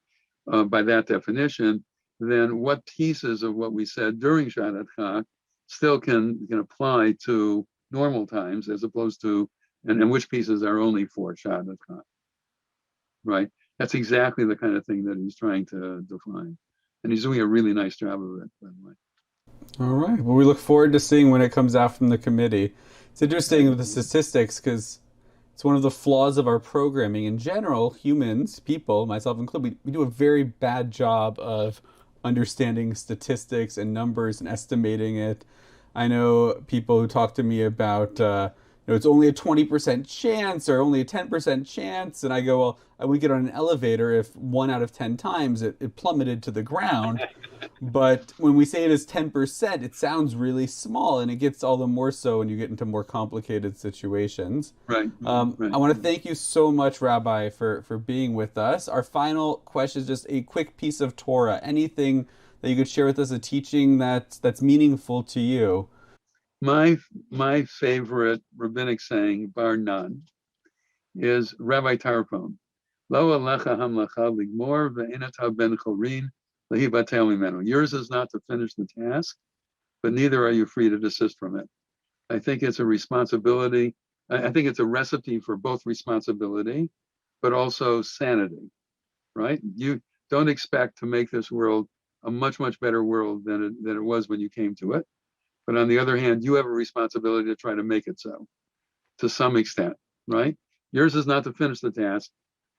by that definition, then what pieces of what we said during Shadat Chak still can apply to normal times as opposed to, and which pieces are only for Shadat Chak, right? That's exactly the kind of thing that he's trying to define. And he's doing a really nice job of it, by the way. All right. Well, we look forward to seeing when it comes out from the committee. It's interesting with the statistics because it's one of the flaws of our programming. In general, humans, people, myself included, we do a very bad job of understanding statistics and numbers and estimating it. I know people who talk to me about, it's only a 20% chance or only a 10% chance. And I go, well, I would get on an elevator if 1 out of 10 times it plummeted to the ground. But when we say it is 10%, it sounds really small, and it gets all the more so when you get into more complicated situations. Right. I want to thank you so much, Rabbi, for being with us. Our final question is just a quick piece of Torah. Anything that you could share with us, a teaching that's meaningful to you? My favorite rabbinic saying, bar none, is Rabbi Tarfon. Lo alecha hamlacha ligmor ve'enata ben chorin lehibatel mimenu. Yours is not to finish the task, but neither are you free to desist from it. I think it's a responsibility. I think it's a recipe for both responsibility, but also sanity, right? You don't expect to make this world a much, much better world than it was when you came to it. But on the other hand, you have a responsibility to try to make it so, to some extent, right? Yours is not to finish the task,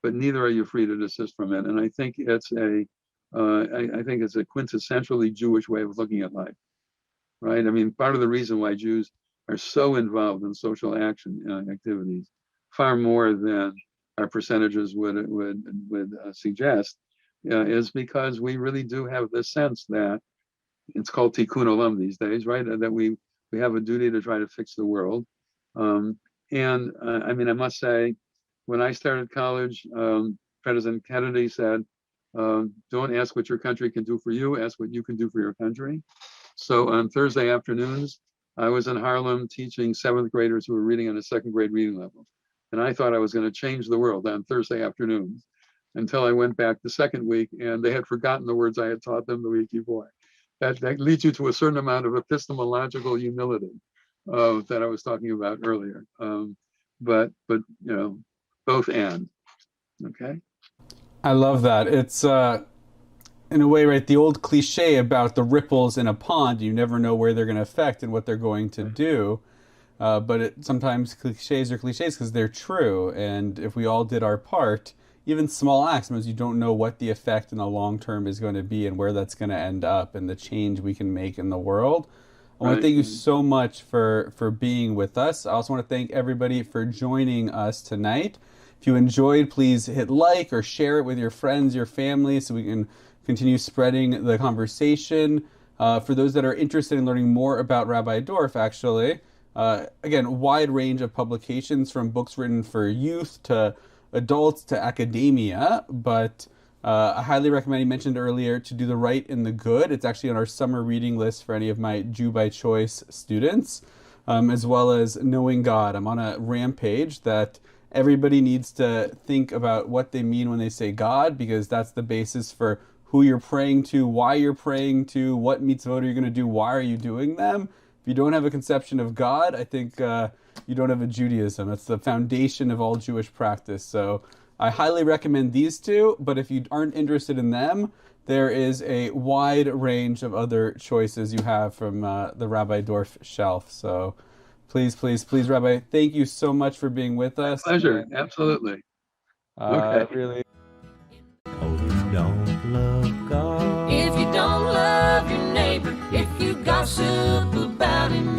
but neither are you free to desist from it. And I think it's a quintessentially Jewish way of looking at life, right? I mean, part of the reason why Jews are so involved in social action activities, far more than our percentages would suggest, is because we really do have this sense that it's called tikkun olam these days, right? That we have a duty to try to fix the world. I mean, I must say, when I started college, President Kennedy said, don't ask what your country can do for you, ask what you can do for your country. So on Thursday afternoons, I was in Harlem teaching 7th graders who were reading on a 2nd grade reading level. And I thought I was going to change the world on Thursday afternoons until I went back the second week and they had forgotten the words I had taught them the week before. That leads you to a certain amount of epistemological humility that I was talking about earlier. But both and. Okay. I love that. It's in a way, right, the old cliche about the ripples in a pond. You never know where they're going to affect and what they're going to do. But sometimes cliches are cliches because they're true. And if we all did our part, even small acts, because you don't know what the effect in the long term is going to be and where that's going to end up and the change we can make in the world. I want to thank you so much for being with us. I also want to thank everybody for joining us tonight. If you enjoyed, please hit like or share it with your friends, your family, so we can continue spreading the conversation. For those that are interested in learning more about Rabbi Dorff, actually, again, a wide range of publications from books written for youth to adults to academia, but I highly recommend, you mentioned earlier, To Do the Right and the Good. It's actually on our summer reading list for any of my Jew by Choice students, as well as Knowing God. I'm on a rampage that everybody needs to think about what they mean when they say God, because that's the basis for who you're praying to, why you're praying to, what mitzvot are you going to do, why are you doing them. If you don't have a conception of God, I think you don't have a Judaism. That's the foundation of all Jewish practice. So I highly recommend these two, but if you aren't interested in them, there is a wide range of other choices you have from the Rabbi Dorff shelf. So please, Rabbi, thank you so much for being with us. Pleasure, absolutely. Okay. Really. Oh, you don't love God. If you don't love your neighbor, if you gossip about him,